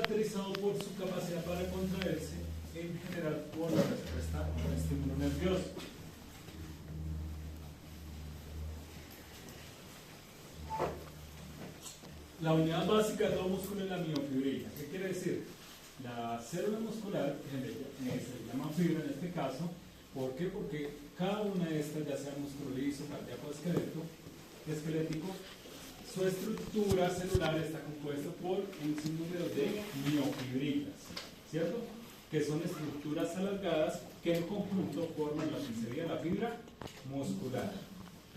caracterizado por su capacidad para contraerse, en general por la respuesta a un estímulo nervioso. La unidad básica de todo músculo es la miofibrila. ¿Qué quiere decir? La célula muscular, que se llama fibra en este caso. ¿Por qué? Porque cada una de estas, ya sea músculo liso, cardíaco o esquelético, su estructura celular está compuesta por un sinnúmero de miofibrilas, ¿cierto? Que son estructuras alargadas que en conjunto forman lo que sería la fibra muscular.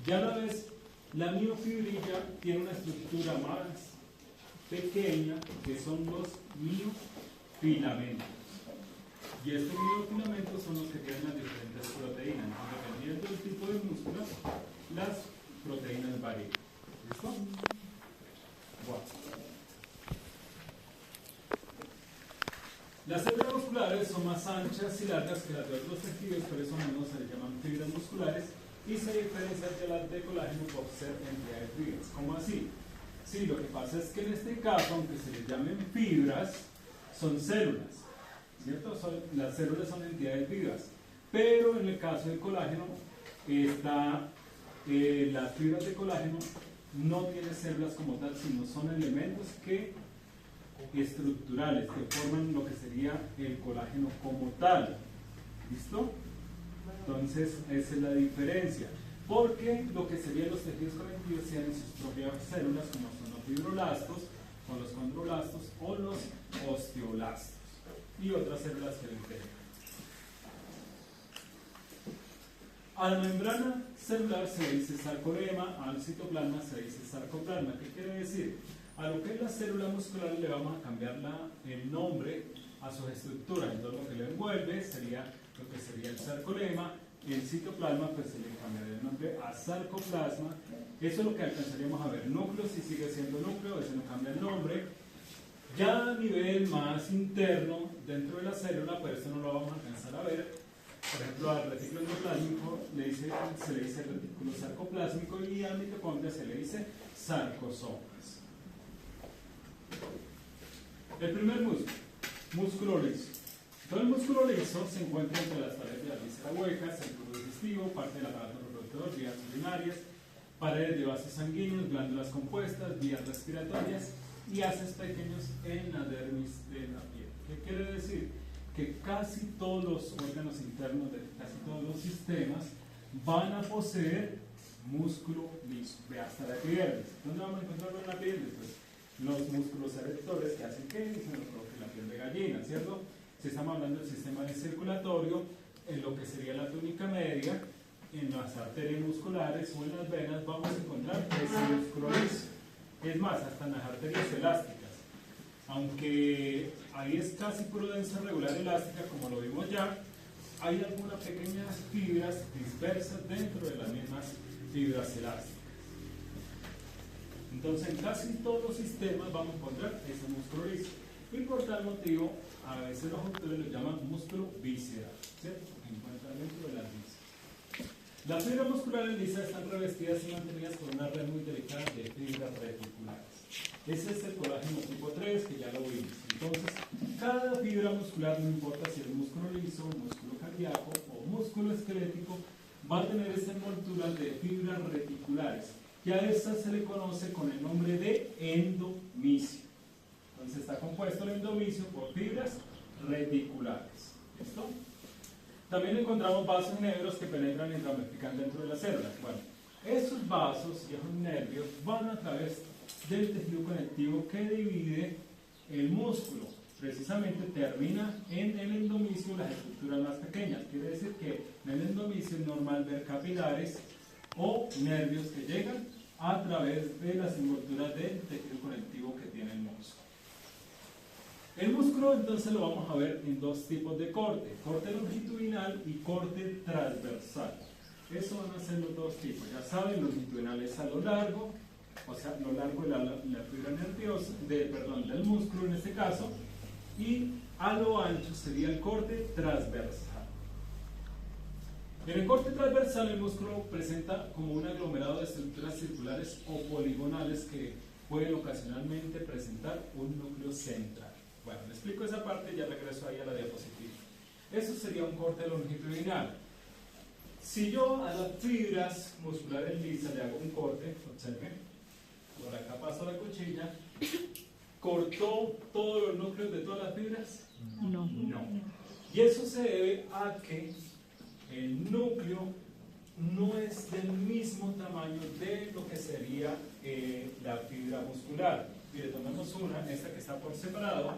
Ya a la vez, la miofibrilla tiene una estructura más pequeña, que son los miofilamentos. Y estos miofilamentos son los que tienen las diferentes proteínas. Dependiendo del tipo de músculo, las proteínas varían. ¿Listo? Bueno. Las células musculares son más anchas y largas que las de otros tejidos, por eso a menudo se les llaman fibras musculares y se diferencian de las de colágeno por ser entidades vivas. ¿Cómo así? Sí, lo que pasa es que en este caso, aunque se les llamen fibras, son células, ¿cierto? Las células son entidades vivas, pero en el caso del colágeno, las fibras de colágeno no tienen células como tal, sino son elementos estructurales que forman lo que sería el colágeno como tal. ¿Listo? Entonces, esa es la diferencia. Porque lo que serían los tejidos conectivos tienen sus propias células, como son los fibroblastos, o los condroblastos, o los osteoblastos, y otras células que lo integran. A la membrana celular se le dice sarcolemma, al citoplasma se le dice sarcoplasma. ¿Qué quiere decir? A lo que es la célula muscular le vamos a cambiar el nombre a sus estructuras. Entonces lo que le envuelve sería lo que sería el sarcolemma, y el citoplasma pues se le cambiaría el nombre a sarcoplasma. Eso es lo que alcanzaríamos a ver. Núcleo, si sigue siendo núcleo, ese no cambia el nombre. Ya a nivel más interno, dentro de la célula, pues eso no lo vamos a alcanzar a ver. Por ejemplo, al retículo endoplásmico se le dice retículo sarcoplásmico y a la mitocondria se le dice sarcosomas. El primer músculo liso. Todo el músculo liso se encuentra entre las paredes de la víscera hueca, centro digestivo, parte del aparato reproductor, vías urinarias, paredes de vasos sanguíneos, glándulas compuestas, vías respiratorias y haces pequeños en la dermis de la piel. ¿Qué quiere decir? Que casi todos los órganos internos de casi todos los sistemas van a poseer músculo liso. Ve hasta la epidermis. ¿Dónde vamos a encontrarlo en la piel? Pues los músculos erectores que hacen que se nos coloque la piel de gallina, ¿cierto? Si estamos hablando del sistema circulatorio, en lo que sería la túnica media, en las arterias musculares o en las venas vamos a encontrar ese músculo liso. Es más, hasta en las arterias elásticas. Aunque ahí es casi pura densa regular elástica, como lo vimos ya, hay algunas pequeñas fibras dispersas dentro de las mismas fibras elásticas. Entonces, en casi todos los sistemas vamos a encontrar ese músculo liso. Y por tal motivo, a veces los autores lo llaman músculo visceral, ¿cierto? Porque encuentran dentro de las vísceras. Las fibras musculares lisas están revestidas y mantenidas por una red muy delicada de fibras reticulares. Ese es el colágeno tipo 3, que ya lo vimos. Entonces, cada fibra muscular, no importa si es músculo liso, músculo cardíaco o músculo esquelético, va a tener esta envoltura de fibras reticulares, que a esta se le conoce con el nombre de endomisio. Entonces está compuesto el endomisio por fibras reticulares. ¿Listo? También encontramos vasos negros que penetran y ramifican dentro de la célula. Bueno, esos vasos y esos nervios van a través del tejido conectivo que divide el músculo. Precisamente termina en el endomisio las estructuras más pequeñas. Quiere decir que en el endomisio es normal ver capilares o nervios que llegan a través de las envolturas del tejido conectivo que tiene el músculo. El músculo entonces lo vamos a ver en dos tipos de corte: corte longitudinal y corte transversal. Eso van a ser los dos tipos. Ya saben, longitudinal es a lo largo, o sea, lo largo de la fibra nerviosa, del músculo en este caso, y a lo ancho sería el corte transversal. En el corte transversal el músculo presenta como un aglomerado de estructuras circulares o poligonales que pueden ocasionalmente presentar un núcleo central. Bueno, le explico esa parte y ya regreso ahí a la diapositiva. Eso sería un corte longitudinal. Si yo a las fibras musculares lisas le hago un corte, observen, por acá paso la cuchilla, ¿cortó todos los núcleos de todas las fibras? No. No. Y eso se debe a que el núcleo no es del mismo tamaño de lo que sería la fibra muscular. Mire, tomemos una, esta que está por separado.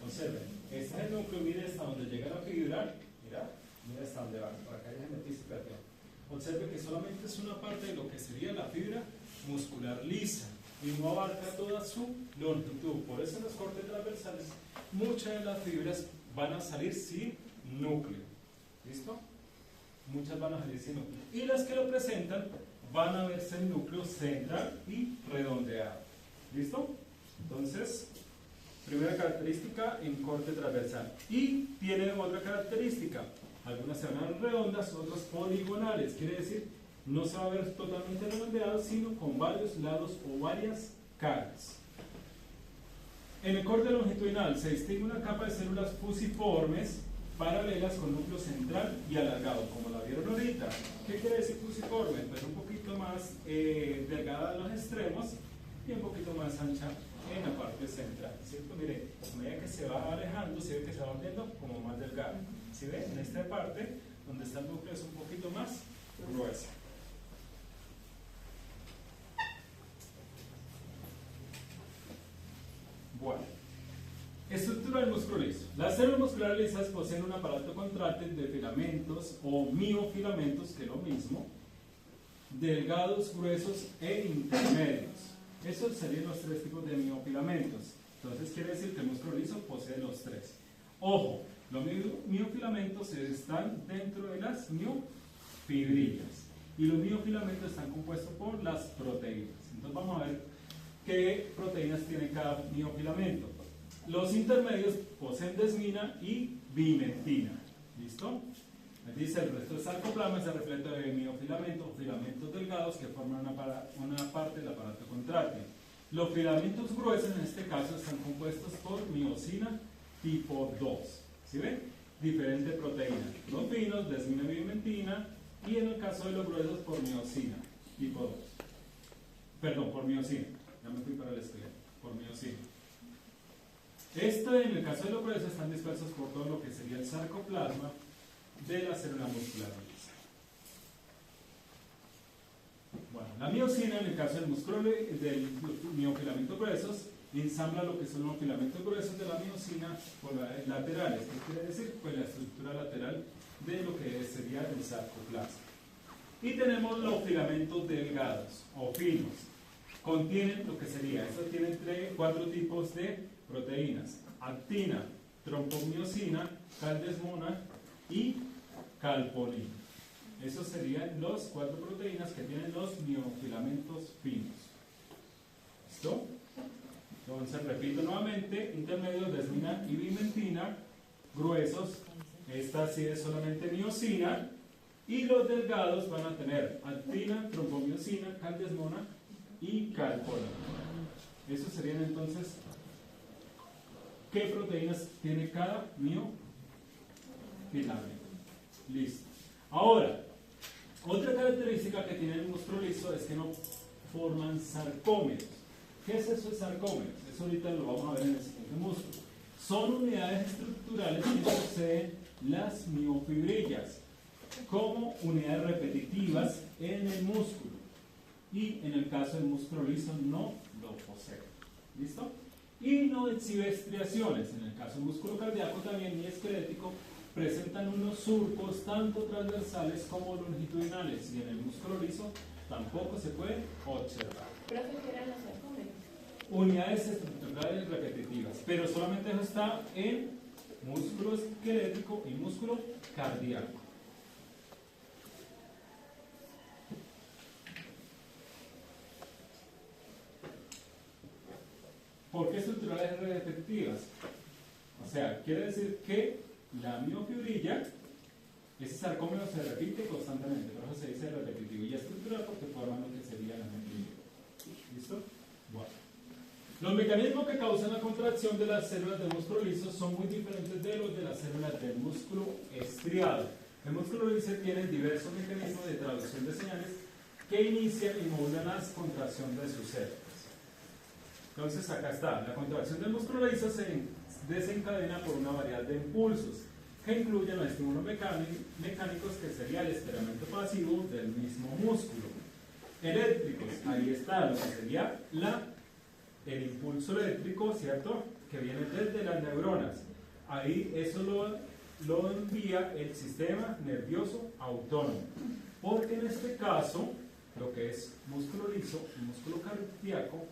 Observen, este es el núcleo, mire hasta donde llega la fibra. Mira hasta donde va. Por acá ya metí dispersión. Observe que solamente es una parte de lo que sería la fibra muscular lisa y no abarca toda su longitud. Por eso en los cortes transversales muchas de las fibras van a salir sin núcleo. ¿Listo? Muchas van a salir sin núcleo. Y las que lo presentan van a verse el núcleo central y redondeado. ¿Listo? Entonces, primera característica en corte transversal. Y tiene otra característica. Algunas se van a ver redondas, otras poligonales. Quiere decir, no se va a ver totalmente redondeado, sino con varios lados o varias caras. En el corte longitudinal se distingue una capa de células fusiformes paralelas con núcleo central y alargado, como la vieron ahorita. ¿Qué quiere decir fusiforme? Pues un poquito más delgada en los extremos y un poquito más ancha en la parte central, ¿cierto? Mire, a medida que se va alejando, se ve que se va volviendo como más delgado. ¿Sí ven? En esta parte, donde está el núcleo, es un poquito más gruesa. Bueno, estructura del músculo liso. Las células musculares lisas poseen un aparato contráctil de filamentos o miofilamentos, que es lo mismo, delgados, gruesos e intermedios. Esos serían los tres tipos de miofilamentos. Entonces quiere decir que el músculo liso posee los tres. Ojo, los miofilamentos están dentro de las miofibrillas y los miofilamentos están compuestos por las proteínas. Entonces vamos a ver qué proteínas tiene cada miofilamento. Los intermedios poseen desmina y bimentina. ¿Listo? Dice el resto del sarcoplasma se refleja de miofilamentos, filamentos delgados que forman una parte del aparato contráctil. Los filamentos gruesos en este caso están compuestos por miosina tipo 2. ¿Sí ven? Diferente proteína. Los finos, desmina y bimentina, y en el caso de los gruesos por miosina tipo 2. Perdón, por miosina. Ya me fui para el esqueleto. Por miosina. En el caso de los gruesos están dispersos por todo lo que sería el sarcoplasma de la célula muscular lisa. Bueno, la miosina, en el caso del músculo del miofilamentos gruesos, ensambla lo que son los filamentos gruesos de la miosina por las laterales. ¿Qué quiere decir? Pues la estructura lateral de lo que sería el sarcoplasma. Y tenemos los filamentos delgados o finos. Contienen lo que sería, estos tienen 4 tipos de proteínas: actina, trompomiosina, caldesmona y calponina. Esos serían los 4 proteínas que tienen los miofilamentos finos. ¿Listo? Entonces repito nuevamente: intermedios, desmina y bimentina; gruesos, esta sí es solamente miosina; y los delgados van a tener actina, trompomiosina, caldesmona y calponina. Esos serían entonces qué proteínas tiene cada miofilamento. Listo. Ahora, otra característica que tiene el músculo liso es que no forman sarcómeros. ¿Qué es eso de sarcómeros? Eso ahorita lo vamos a ver en el siguiente músculo. Son unidades estructurales que poseen las miofibrillas como unidades repetitivas en el músculo, y en el caso del músculo liso no lo posee. ¿Listo? Y no exhibe estriaciones. En el caso del músculo cardíaco también y esquelético presentan unos surcos tanto transversales como longitudinales, y en el músculo liso tampoco se puede observar. ¿Profe, qué eran los sarcómeros? Unidades estructurales repetitivas, pero solamente eso está en músculo esquelético y músculo cardíaco. ¿Por qué estructurales repetitivas? O sea, quiere decir que la miofibrilla, ese sarcómero se repite constantemente, por eso se dice repetitivo, y estructural porque forman lo que sería la miofibrilla. ¿Listo? Bueno. Los mecanismos que causan la contracción de las células del músculo liso son muy diferentes de los de las células del músculo estriado. El músculo liso tiene diversos mecanismos de traducción de señales que inician y modulan la contracción de sus células. Entonces acá está, la contracción del músculo liso se desencadena por una variedad de impulsos que incluyen los estímulos mecánicos, que sería el estiramiento pasivo del mismo músculo. Eléctricos, ahí está lo que sería el impulso eléctrico, ¿cierto? Que viene desde las neuronas. Ahí eso lo envía el sistema nervioso autónomo. Porque en este caso, lo que es músculo liso y músculo cardíaco,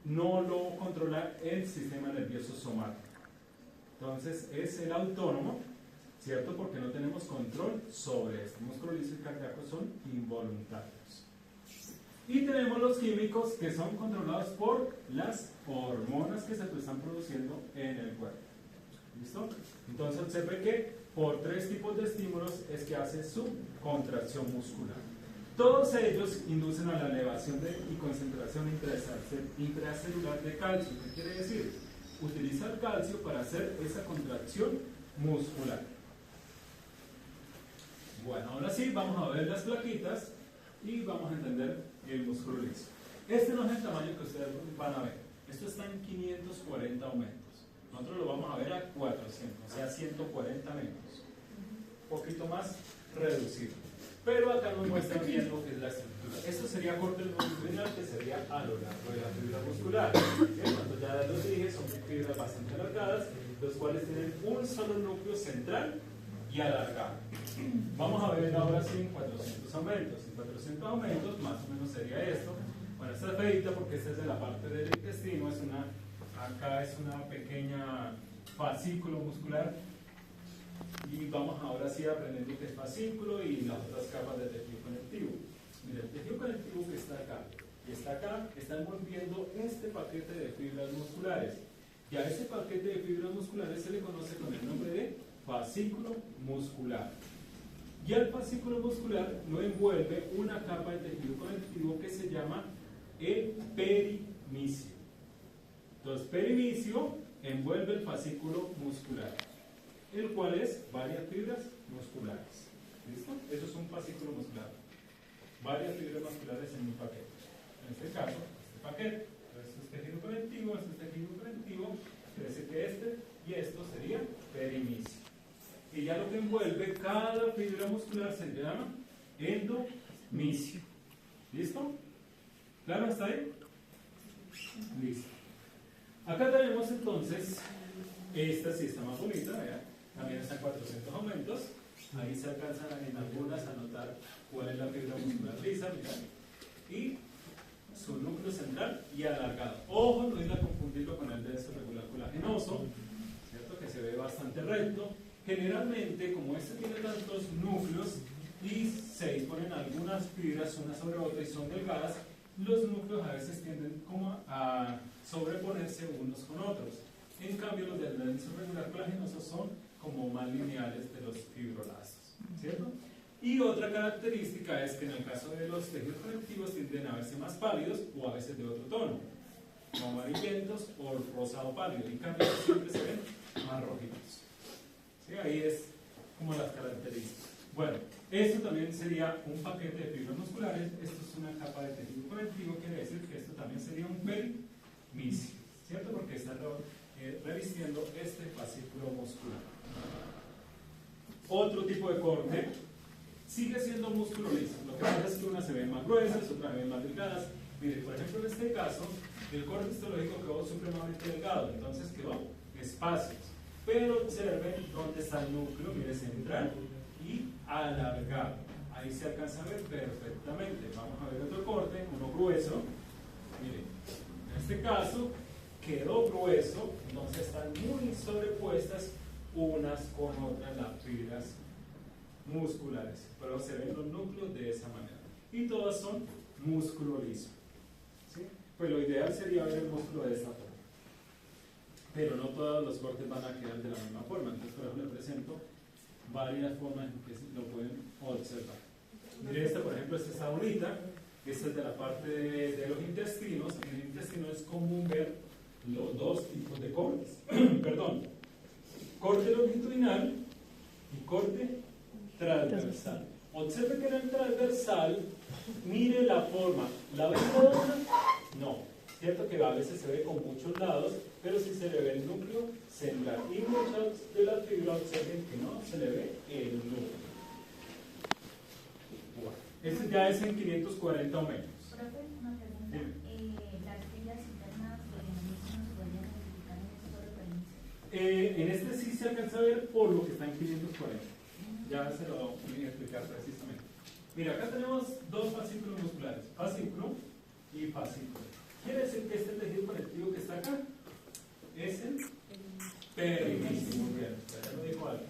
no lo controla el sistema nervioso somático. Entonces es el autónomo, ¿cierto? Porque no tenemos control sobre esto. Músculo liso y cardíaco son involuntarios. Y tenemos los químicos, que son controlados por las hormonas que se están produciendo en el cuerpo. ¿Listo? Entonces observe que por 3 tipos de estímulos es que hace su contracción muscular. Todos ellos inducen a la elevación y concentración intracelular de calcio. ¿Qué quiere decir? Utiliza el calcio para hacer esa contracción muscular. Bueno, ahora sí, vamos a ver las plaquitas y vamos a entender el músculo liso. Este no es el tamaño que ustedes van a ver. Esto está en 540 aumentos. Nosotros lo vamos a ver a 400, o sea, 140 metros. Un poquito más reducido. Pero acá nos muestra bien lo que es la estructura. Esto sería corte longitudinal, que sería a lo largo de la fibra muscular. Cuando ya los dije, son fibras bastante alargadas, los cuales tienen un solo núcleo central y alargado. Vamos a ver ahora sí en 400 aumentos. En 400 aumentos, más o menos sería esto. Bueno, esta es feita porque esta es de la parte del intestino, acá es una pequeña fascículo muscular. Y vamos ahora sí a aprender lo que es fascículo y las otras capas del tejido conectivo. Mira, el tejido conectivo que está acá y está acá está envolviendo este paquete de fibras musculares. Y a ese paquete de fibras musculares se le conoce con el nombre de fascículo muscular. Y al fascículo muscular lo envuelve una capa de tejido conectivo que se llama el perimicio. Entonces, perimicio envuelve el fascículo muscular, el cual es varias fibras musculares. ¿Listo? Eso es un fascículo muscular. Varias fibras musculares en un paquete. En este caso, este paquete. Esto es tejido conectivo, esto es tejido conectivo. Quiere decir que este y esto sería perimicio. Y ya lo que envuelve cada fibra muscular se llama endomicio. ¿Listo? ¿Claro hasta ahí? Listo. Acá tenemos entonces, esta sí está más bonita, ¿verdad? También está en 400 aumentos. Ahí se alcanzan en algunas a notar cuál es la fibra muscular lisa, mirad. Y su núcleo central y alargado. Ojo, no ir a confundirlo con el denso regular colagenoso, ¿cierto? Que se ve bastante recto. Generalmente, como este tiene tantos núcleos y se disponen algunas fibras una sobre otra y son delgadas, los núcleos a veces tienden como a sobreponerse unos con otros. En cambio, los del denso regular colagenoso son como más lineales de los fibroblastos, ¿cierto? Y otra característica es que en el caso de los tejidos conectivos tienden a verse más pálidos o a veces de otro tono, como amarillentos o rosado pálido. En cambio, siempre se ven más rojitos. ¿Sí? Ahí es como las características. Bueno, esto también sería un paquete de fibras musculares. Esto es una capa de tejido conectivo, quiere decir que esto también sería un perimicio, ¿cierto? Porque está revistiendo este fascículo muscular. Otro tipo de corte sigue siendo músculo liso. Lo que pasa es que unas se ven más gruesas, otras se ven más delgadas. Mire, por ejemplo, en este caso, el corte histológico quedó supremamente delgado, entonces quedó espacios. Pero observen dónde está el núcleo, mire, central y alargado. Ahí se alcanza a ver perfectamente. Vamos a ver otro corte, uno grueso. Mire, en este caso quedó grueso, entonces están muy sobrepuestas unas con otras las fibras musculares, pero se ven los núcleos de esa manera y todas son músculo liso, ¿sí? Pues lo ideal sería ver el músculo de esta forma, pero no todos los cortes van a quedar de la misma forma. Entonces, por ejemplo, le presento varias formas en que lo pueden observar. Mire esta, por ejemplo, esta está bonita, Esta es de la parte de los intestinos. En el intestino es común ver los dos tipos de cortes. Perdón. Corte longitudinal y corte transversal. Observe que en el transversal, mire la forma. ¿La ve redonda? No. Cierto que a veces se ve con muchos lados, pero sí se le ve el núcleo central. Y muchas de las fibras observen que no se le ve el núcleo. Bueno, este ya es en 540 o menos. Profe, una pregunta. ¿Las fibras internas del organismo se podrían identificar en este solo permiso? En este sí se alcanza a ver por lo que está en 540. Ya se lo voy a explicar precisamente. Mira, acá tenemos dos fascículos musculares, fascículo y fascículo. Quiere decir que este tejido conectivo que está acá es el perinismo. Muy bien, ya lo dijo algo.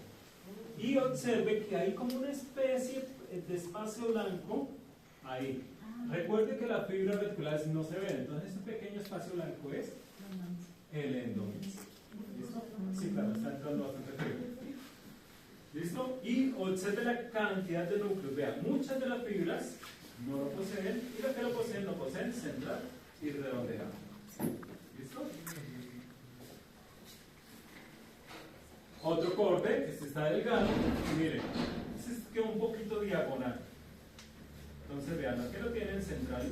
Y observe que hay como una especie de espacio blanco ahí. Recuerde que las fibras reticulares no se ven, entonces ese pequeño espacio blanco es el endomisio. ¿Listo? Sí, claro, está entrando bastante frío. ¿Listo? Y observe la cantidad de núcleos. Vean, muchas de las fibras no lo poseen y las que lo poseen central y redondeado. ¿Listo? Otro corte, este está delgado, y miren, este queda un poquito diagonal. Entonces vean, las que lo tienen central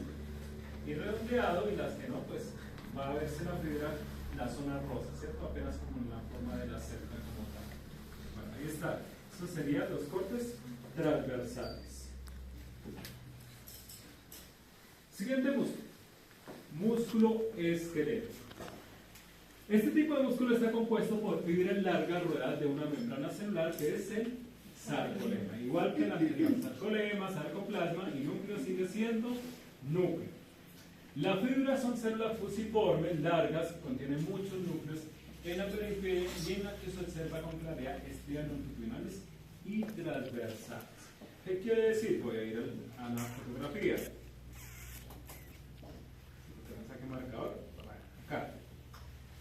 y redondeado y las que no, pues va a verse la fibra, la zona rosa, ¿cierto? Apenas como en la forma de la cerca como tal. Bueno, ahí está. Estos serían los cortes transversales. Siguiente músculo. Músculo esquelético. Este tipo de músculo está compuesto por fibras largas rodeadas de una membrana celular que es el sarcolema. Igual que el anterior, sarcolema, sarcoplasma y núcleo sigue siendo núcleo. Las fibras son células fusiformes, largas, que contienen muchos núcleos en la periferia y en la que se observa con claridad estrias longitudinales y transversales. ¿Qué quiere decir? Voy a ir a la fotografía. Saque marcador. Acá.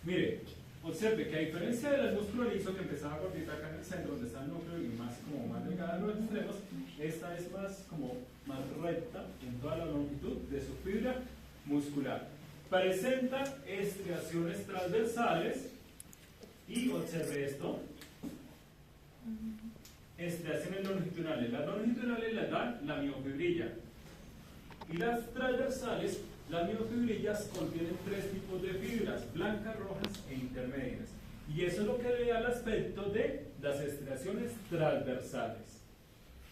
Mire, observe que a diferencia del músculo liso que empezaba gordita acá en el centro, donde está el núcleo y más como más delgada en los extremos, esta es más recta en toda la longitud de su fibra muscular. Presenta estriaciones transversales y observe esto. Estriaciones longitudinales. Las longitudinales las da la miofibrilla. Y las transversales, las miofibrillas contienen tres tipos de fibras, blancas, rojas e intermedias. Y eso es lo que le da el aspecto de las estriaciones transversales.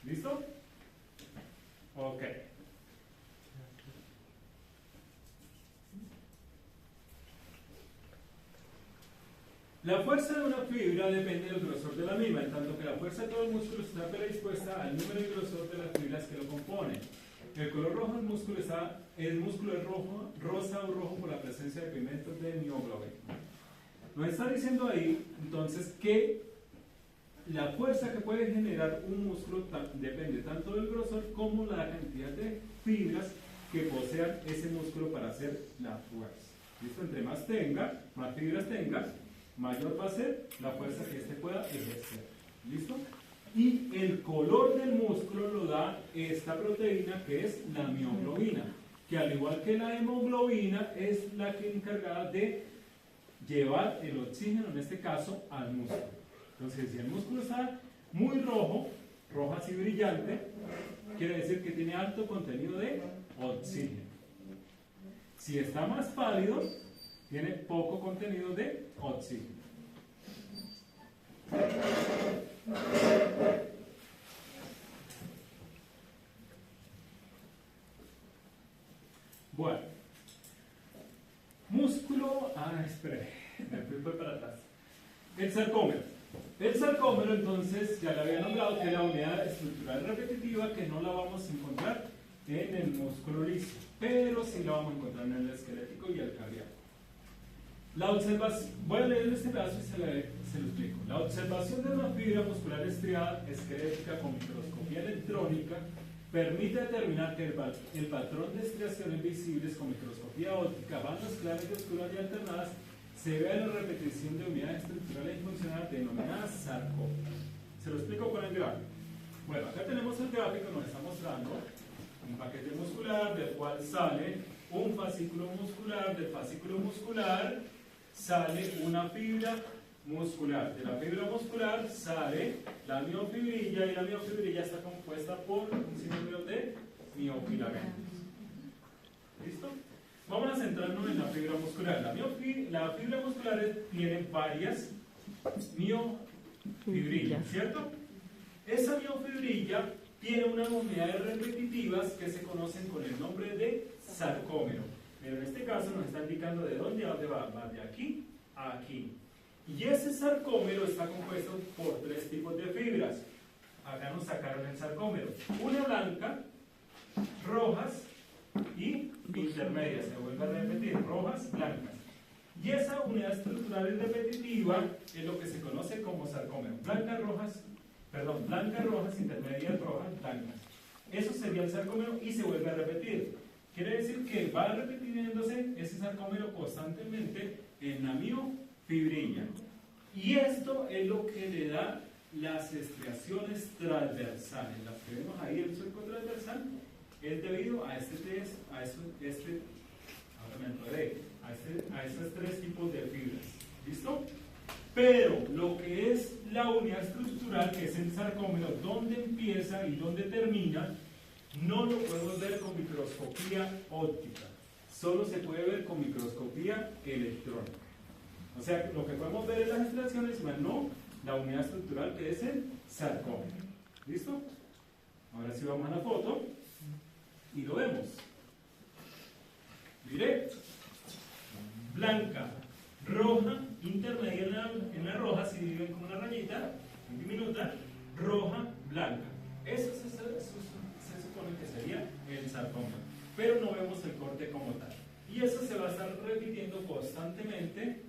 ¿Listo? Ok. La fuerza de una fibra depende del grosor de la misma, en tanto que la fuerza de todo el músculo está predispuesta al número y grosor de las fibras que lo componen. El color rojo del músculo es rojo, rosa o rojo por la presencia de pigmentos de mioglobina. Nos está diciendo ahí, entonces, que la fuerza que puede generar un músculo depende tanto del grosor como la cantidad de fibras que posean ese músculo para hacer la fuerza. ¿Listo? Entre más fibras tenga, mayor va a ser la fuerza que éste pueda ejercer. ¿Listo? Y el color del músculo lo da esta proteína que es la mioglobina, que al igual que la hemoglobina es la que es encargada de llevar el oxígeno, en este caso, al músculo. Entonces, si el músculo está muy rojo, rojo así brillante, quiere decir que tiene alto contenido de oxígeno. Si está más pálido, tiene poco contenido de oxígeno. Bueno, músculo, espere, me fui para atrás. El sarcómero. El sarcómero, entonces, ya le había nombrado que es la unidad estructural repetitiva que no la vamos a encontrar en el músculo liso, pero sí la vamos a encontrar en el esquelético y el cardíaco. La observación, voy a leer este pedazo y se lo explico. La observación de una fibra muscular estriada esquelética con microscopía electrónica permite determinar que el patrón de estriaciones visibles con microscopía óptica, bandas claras y oscuras y alternadas, se ve en la repetición de unidades estructurales y funcionales denominadas sarcómeros. Se lo explico con el gráfico. Bueno, acá tenemos el gráfico, nos está mostrando un paquete muscular del cual sale un fascículo muscular, del fascículo muscular sale una fibra muscular, de la fibra muscular sale la miofibrilla y la miofibrilla está compuesta por un sinnúmero de miofilamentos. ¿Listo? Vamos a centrarnos en la fibra muscular. La fibra muscular tiene varias miofibrillas, ¿cierto? Esa miofibrilla tiene unas unidades repetitivas que se conocen con el nombre de sarcómero. Pero en este caso nos está indicando de dónde a dónde va. Va de aquí a aquí. Y ese sarcómero está compuesto por tres tipos de fibras. Acá nos sacaron el sarcómero. Una blanca, rojas y intermedias. Se vuelve a repetir, rojas, blancas. Y esa unidad estructural repetitiva es lo que se conoce como sarcómero. Blancas, rojas, intermedias, rojas, blancas. Eso sería el sarcómero y se vuelve a repetir. Quiere decir que va repitiéndose ese sarcómero constantemente en la miofibrilla. Y esto es lo que le da las estriaciones transversales. Las que vemos ahí, el surco transversal, es debido a a esos tres tipos de fibras. ¿Listo? Pero lo que es la unidad estructural, que es el sarcómero, donde empieza y donde termina, no lo podemos ver con microscopía óptica. Solo se puede ver con microscopía electrónica. O sea, lo que podemos ver en las extracciones, pero no la unidad estructural, que es el sarcómero. ¿Listo? Ahora sí vamos a la foto y lo vemos. Mire, blanca, roja, intermedia en la roja, se dividen como una rayita diminuta, roja, blanca. Eso se supone que sería el sarcómero, pero no vemos el corte como tal. Y eso se va a estar repitiendo constantemente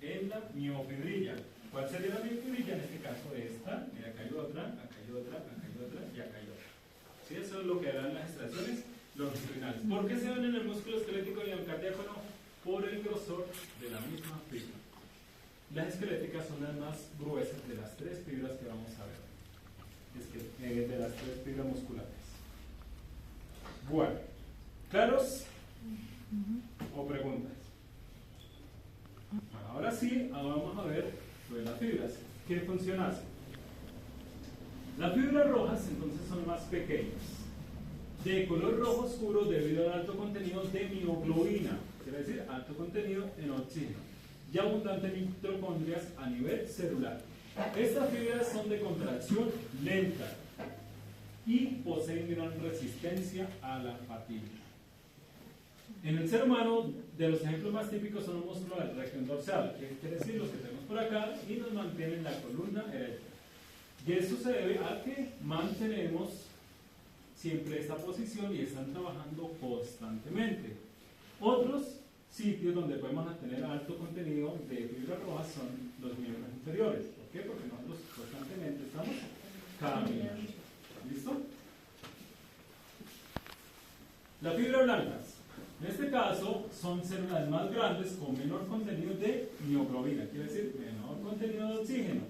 en la miofibrilla. ¿Cuál sería la miofibrilla? En este caso esta. Mira, acá hay otra, acá hay otra, acá hay otra y acá hay otra. ¿Sí? Eso es lo que dan las extracciones longitudinales. ¿Por qué se ven en el músculo esquelético y el cardíaco no? Por el grosor de la misma fibra. Las esqueléticas son las más gruesas de las tres fibras que vamos a ver. De las tres fibras musculares. Bueno, ¿claros? ¿O preguntas? Bueno, ahora sí, vamos a ver lo de las fibras. ¿Qué función hace? Las fibras rojas entonces son más pequeñas, de color rojo oscuro debido al alto contenido de mioglobina, quiere decir alto contenido en oxígeno, y abundante en mitocondrias a nivel celular. Estas fibras son de contracción lenta y poseen gran resistencia a la fatiga. En el ser humano, de los ejemplos más típicos son los músculos de la región dorsal, que quiere decir los que tenemos por acá, y nos mantienen la columna erecta. Y eso se debe a que mantenemos siempre esta posición y están trabajando constantemente. Otros sitios donde podemos tener alto contenido de fibras rojas son los miembros inferiores. ¿Por qué? Porque nosotros constantemente estamos caminando. ¿Listo? Las fibras blancas. En este caso son células más grandes con menor contenido de mioglobina, quiere decir menor contenido de oxígeno,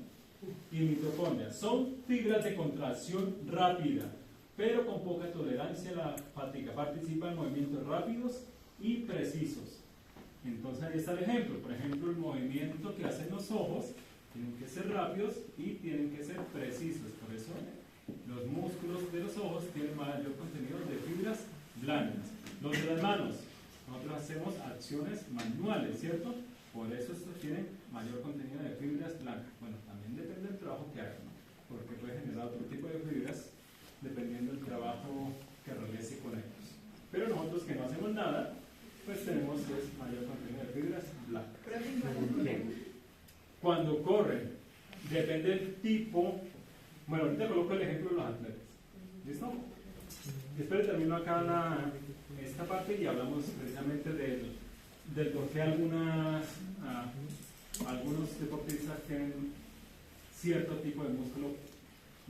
y mitocondrias. Son fibras de contracción rápida, pero con poca tolerancia a la fatiga. Participan en movimientos rápidos y precisos. Entonces ahí está el ejemplo. Por ejemplo, el movimiento que hacen los ojos tienen que ser rápidos y tienen que ser precisos. Por eso los músculos de los ojos tienen mayor contenido de fibras blancas. Los de las manos, nosotros hacemos acciones manuales, ¿cierto? Por eso estos tienen mayor contenido de fibras blancas. Bueno, también depende del trabajo que hagan, ¿no? Porque puede generar otro tipo de fibras dependiendo del trabajo que realice con ellos. Pero nosotros que no hacemos nada, pues tenemos mayor contenido de fibras blancas. Cuando corren, depende del tipo. Bueno, ahorita coloco el ejemplo de los atletas. ¿Listo? Después termino acá esta parte y hablamos precisamente del por qué algunos deportistas tienen cierto tipo de músculo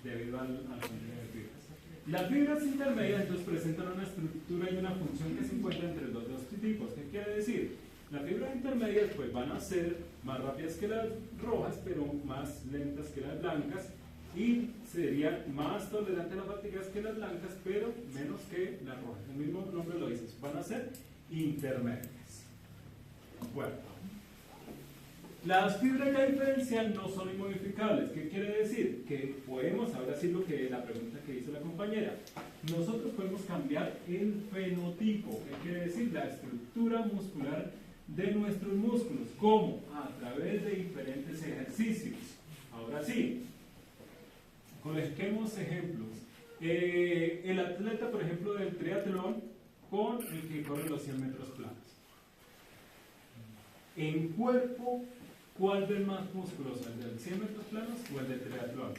debido al contenido de fibras. Las fibras intermedias entonces presentan una estructura y una función que se encuentra entre los dos tipos. ¿Qué quiere decir? Las fibras intermedias pues van a ser más rápidas que las rojas, pero más lentas que las blancas, y serían más tolerantes a las fatigas que las blancas, pero menos que las rojas. El mismo nombre lo dice, van a ser intermedias. Bueno, las fibras ya diferencial no son inmodificables. ¿Qué quiere decir? Que podemos, ahora sí lo que la pregunta que hizo la compañera, nosotros podemos cambiar el fenotipo. ¿Qué quiere decir? La estructura muscular de nuestros músculos. ¿Cómo? A través de diferentes ejercicios. Ahora sí, coloquemos ejemplos. El atleta, por ejemplo, del triatlón con el que corre los 100 metros planos. En cuerpo, ¿cuál del más musculoso? ¿El del 100 metros planos o el del triatlón?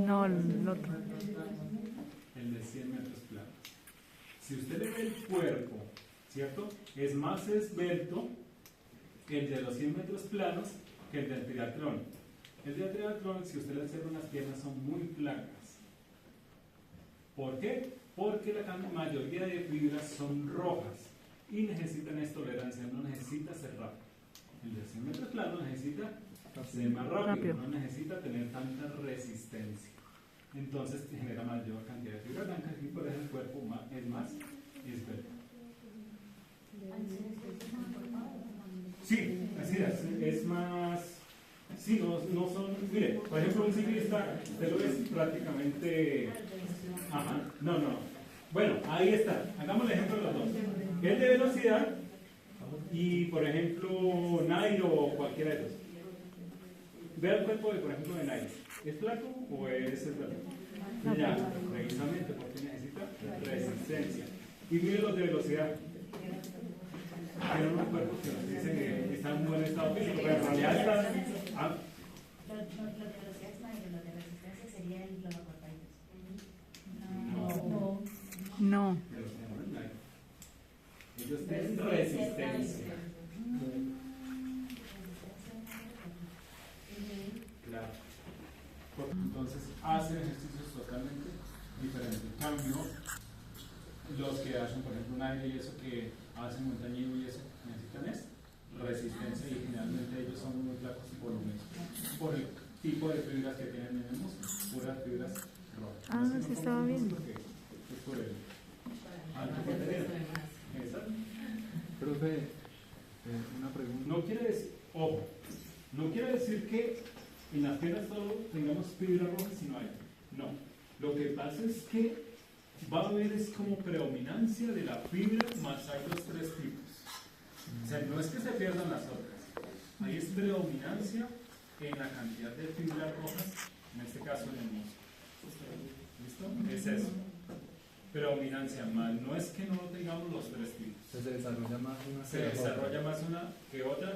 No, el otro. El de 100 metros planos. Si usted le ve el cuerpo, ¿cierto? Es más esbelto el de los 100 metros planos que el del triatlón. El del triatlón, si usted le observa, las piernas son muy flacas. ¿Por qué? Porque la mayoría de fibras son rojas y necesitan esta tolerancia, no necesita ser rápido. El de 100 metros planos necesita ser más rápido, no necesita tener tanta resistencia. Entonces genera mayor cantidad de fibras blancas y por eso el cuerpo es más esbelto. Sí, así es más. Sí, no son. Mire, por ejemplo, un ciclista, usted lo ves prácticamente. Ajá, no. Bueno, ahí está. Hagamos el ejemplo de los dos. El de velocidad y, por ejemplo, Nairo o cualquiera de esos. Vea el cuerpo, por ejemplo, de Nairo. ¿Es flaco o es esbelto? Ya, precisamente porque necesita resistencia. Y mire los de velocidad. Tienen unos cuerpos que nos dicen que están en buen estado físico, pero en realidad están. Los de velocidad es Nairo, los de resistencia sería el globocortaitos. No. Ellos tienen resistencia. Claro. Entonces hacen ejercicios totalmente diferentes. En cambio, los que hacen, por ejemplo, un aire y eso que hacen montañismo y eso, necesitan es resistencia y generalmente ellos son muy flacos por lo mismo. Por el tipo de fibras que tienen en el músculo, puras fibras rojas. Ah, se estaba viendo. Es por el alto contenido. Exacto. Profe, una pregunta. No quiere decir, ojo, no quiere decir que en las piernas solo tengamos fibras rojas si no hay. No. Lo que pasa es que va a haber es como predominancia de la fibra más hay los tres tipos. O sea, no es que se pierdan las otras. Ahí es predominancia en la cantidad de fibras rojas, en este caso en el músculo. ¿Listo? Es eso. Predominancia más. No es que no tengamos los tres tipos. Se desarrolla más una Se desarrolla más una que otra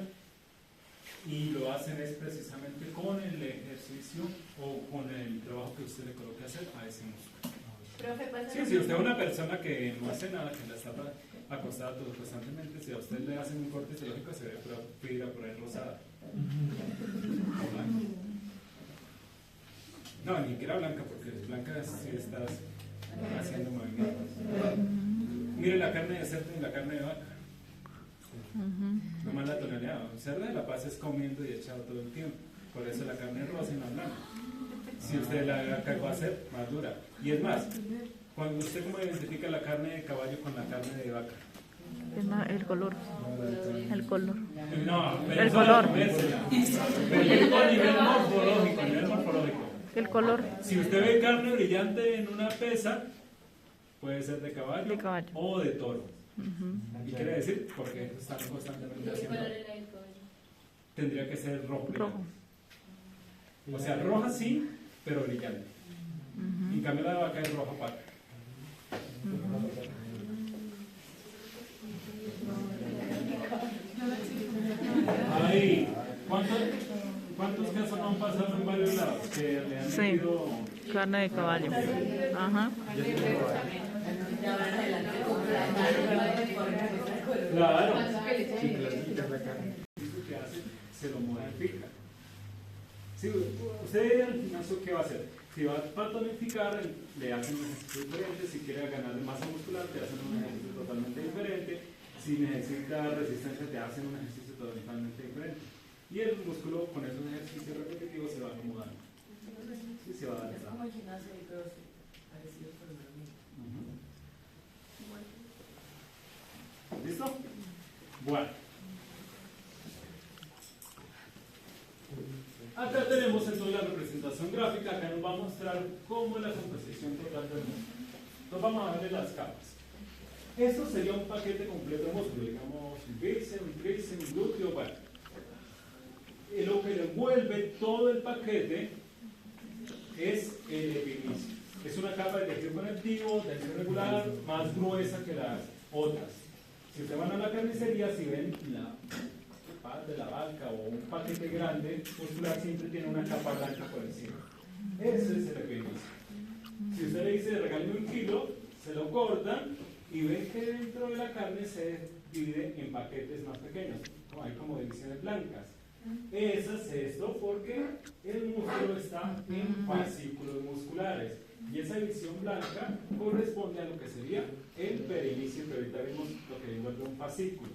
y lo hacen es precisamente con el ejercicio o con el trabajo que usted le coloque a hacer a ese músculo. Sí, si usted es una persona que no hace nada, que la está acostada todo constantemente, si a usted le hacen un corte fisiológico se ve fibra por ahí rosada. O blanca. No, ni siquiera blanca, porque blanca si estás haciendo movimientos. Mire la carne de cerdo y la carne de vaca. Nomás la tonalidad. El cerdo de la paz es comiendo y echado todo el tiempo. Por eso la carne es rosa y no blanca. Si usted la vaca va a ser más dura. Y es más, cuando usted como identifica la carne de caballo con la carne de vaca. El color. El color. No, el color. A nivel morfológico. El color. Si usted ve carne brillante en una pesa, puede ser de caballo, o de toro. ¿Y quiere decir? Porque están constantemente haciendo. Tendría que ser rojo. Rojo. O sea, roja sí, pero brillante. En cambio la de vaca es roja opaca. Ahí, ¿cuántos casos no han pasado en varios lados? Que le han metido carne de caballo. Ajá. Claro. ¿Qué hace? Se lo modifica. Si usted al gimnasio, ¿qué va a hacer? Si va a tonificar, le hacen un ejercicio diferente. Si quiere ganar masa muscular, te hacen un ejercicio totalmente diferente. Si necesita resistencia, te hacen un ejercicio totalmente diferente. y el músculo con esos ejercicios repetitivos se va acomodando. Sí, se va Es adaptando. como el gimnasio de CrossFit, parecido pero no lo mismo. Ujú. ¿Listo? Bueno. Acá tenemos entonces la representación gráfica. Acá nos va a mostrar cómo es la composición total del músculo. Entonces vamos a ver las capas. Esto sería un paquete completo de músculo, digamos un bíceps, un tríceps, un glúteo, bueno. Y lo que le envuelve todo el paquete es el epinicio. Es una capa de tejido conectivo, tensión regular, más gruesa que las otras. Si ustedes van a la carnicería, si ven la pata de la vaca o un paquete grande muscular, siempre tiene una capa blanca por encima. Ese es el epinicio. Si usted le dice regáleme 1 kilo, se lo cortan y ven que dentro de la carne se divide en paquetes más pequeños. Hay como divisiones blancas. Eso es esto porque el músculo está en fascículos musculares. Y esa división blanca corresponde a lo que sería el perinicio, que ahorita vemos lo que envuelve un fascículo.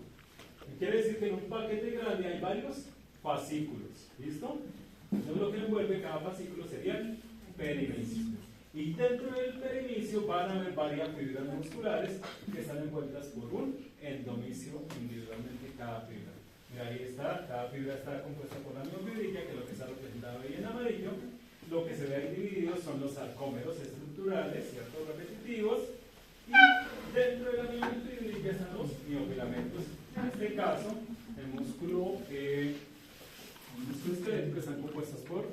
Quiere decir que en un paquete grande hay varios fascículos. ¿Listo? Entonces lo que envuelve cada fascículo sería el perinicio. Y dentro del perinicio van a haber varias fibras musculares que están envueltas por un endomisio individualmente cada fibra. Y ahí está, cada fibra está compuesta por la miofibrilla, que es lo que está representado ahí en amarillo. Lo que se ve ahí dividido son los sarcómeros estructurales, ¿cierto? Repetitivos. Y dentro de la miofibrilla están los miofilamentos. En este caso, el músculo esquelético están compuestos por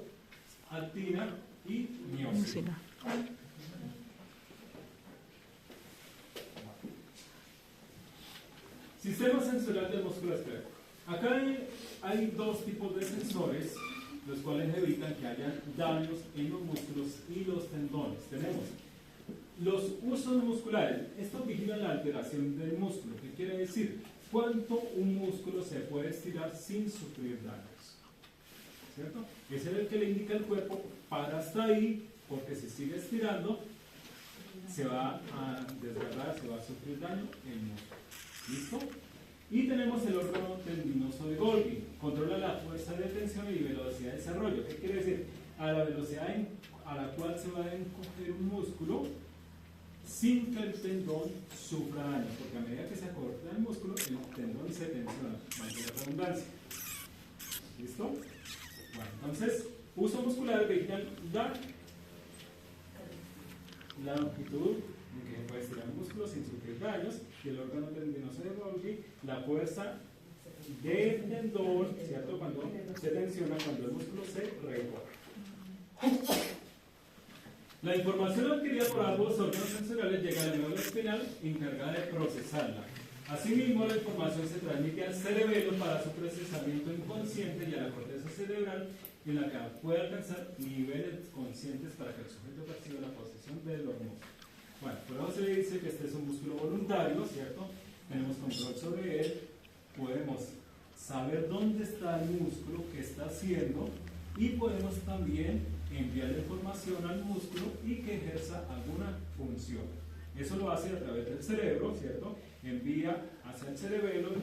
actina y miosina. Sistema sensorial del músculo esquelético. Acá hay dos tipos de sensores, los cuales evitan que haya daños en los músculos y los tendones. Tenemos los usos musculares. Estos vigilan la alteración del músculo. ¿Qué quiere decir? Cuánto un músculo se puede estirar sin sufrir daños. ¿Cierto? Ese es el que le indica al cuerpo para hasta ahí, porque si sigue estirando, se va a desgarrar, se va a sufrir daño el músculo. ¿Listo? Y tenemos el órgano tendinoso de Golgi. Controla la fuerza de tensión y velocidad de desarrollo. ¿Qué quiere decir? A la velocidad a la cual se va a encoger un músculo sin que el tendón sufra daño. Porque a medida que se acorta el músculo, el tendón se tensiona. Valga la redundancia. ¿Listo? Bueno, entonces, uso muscular vigilan la longitud en que se puede estirar el músculo sin sufrir daños, y el órgano tendinoso de Golgi, la fuerza del tendón, ¿cierto? Cuando se tensiona, cuando el músculo se recoge. La información adquirida por ambos órganos sensoriales llega a la médula espinal encargada de procesarla. Asimismo, la información se transmite al cerebelo para su procesamiento inconsciente y a la corteza cerebral, en la que puede alcanzar niveles conscientes para que el sujeto perciba la posesión del músculo. Bueno, por eso se le dice que este es un músculo voluntario, ¿cierto? Tenemos control sobre él, podemos saber dónde está el músculo, qué está haciendo, y podemos también enviar la información al músculo y que ejerza alguna función. Eso lo hace a través del cerebro, ¿cierto? Envía hacia el cerebelo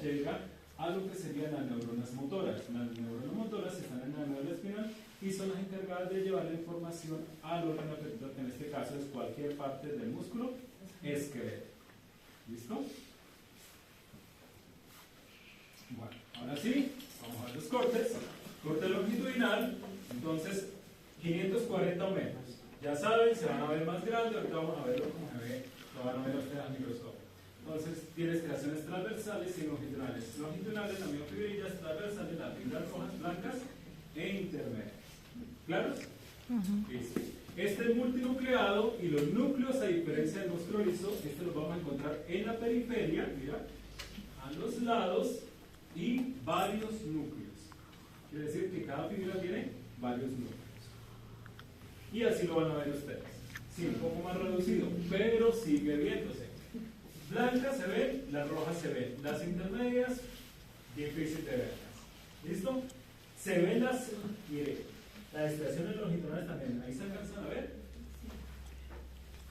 llega a lo que serían las neuronas motoras. Las neuronas motoras están en la médula espinal y son las encargadas de llevar la información al órgano afectado, que en este caso es cualquier parte del músculo esquelético. ¿Listo? Bueno, ahora sí, vamos a ver los cortes. Corte longitudinal, entonces 540 o menos. Ya saben, se van a ver más grandes, ahorita vamos a verlo como se ve, lo van a ver ustedes al microscopio. Entonces, tienes creaciones transversales y longitudinales. Longitudinales, la miofibrillas, transversales, las fibras rojas, blancas e intermedias. ¿Claros? Listo. Este es multinucleado y los núcleos, a diferencia del músculo liso, los vamos a encontrar en la periferia, mira, a los lados y varios núcleos. Quiere decir que cada fibra tiene varios núcleos. Y así lo van a ver ustedes. Sí, un poco más reducido, pero sigue viéndose. Blancas se ven, las rojas se ven. Las intermedias, difícil de verlas. ¿Listo? Se ven las, mire, las expresiones longitudinales también. Ahí se alcanzan a ver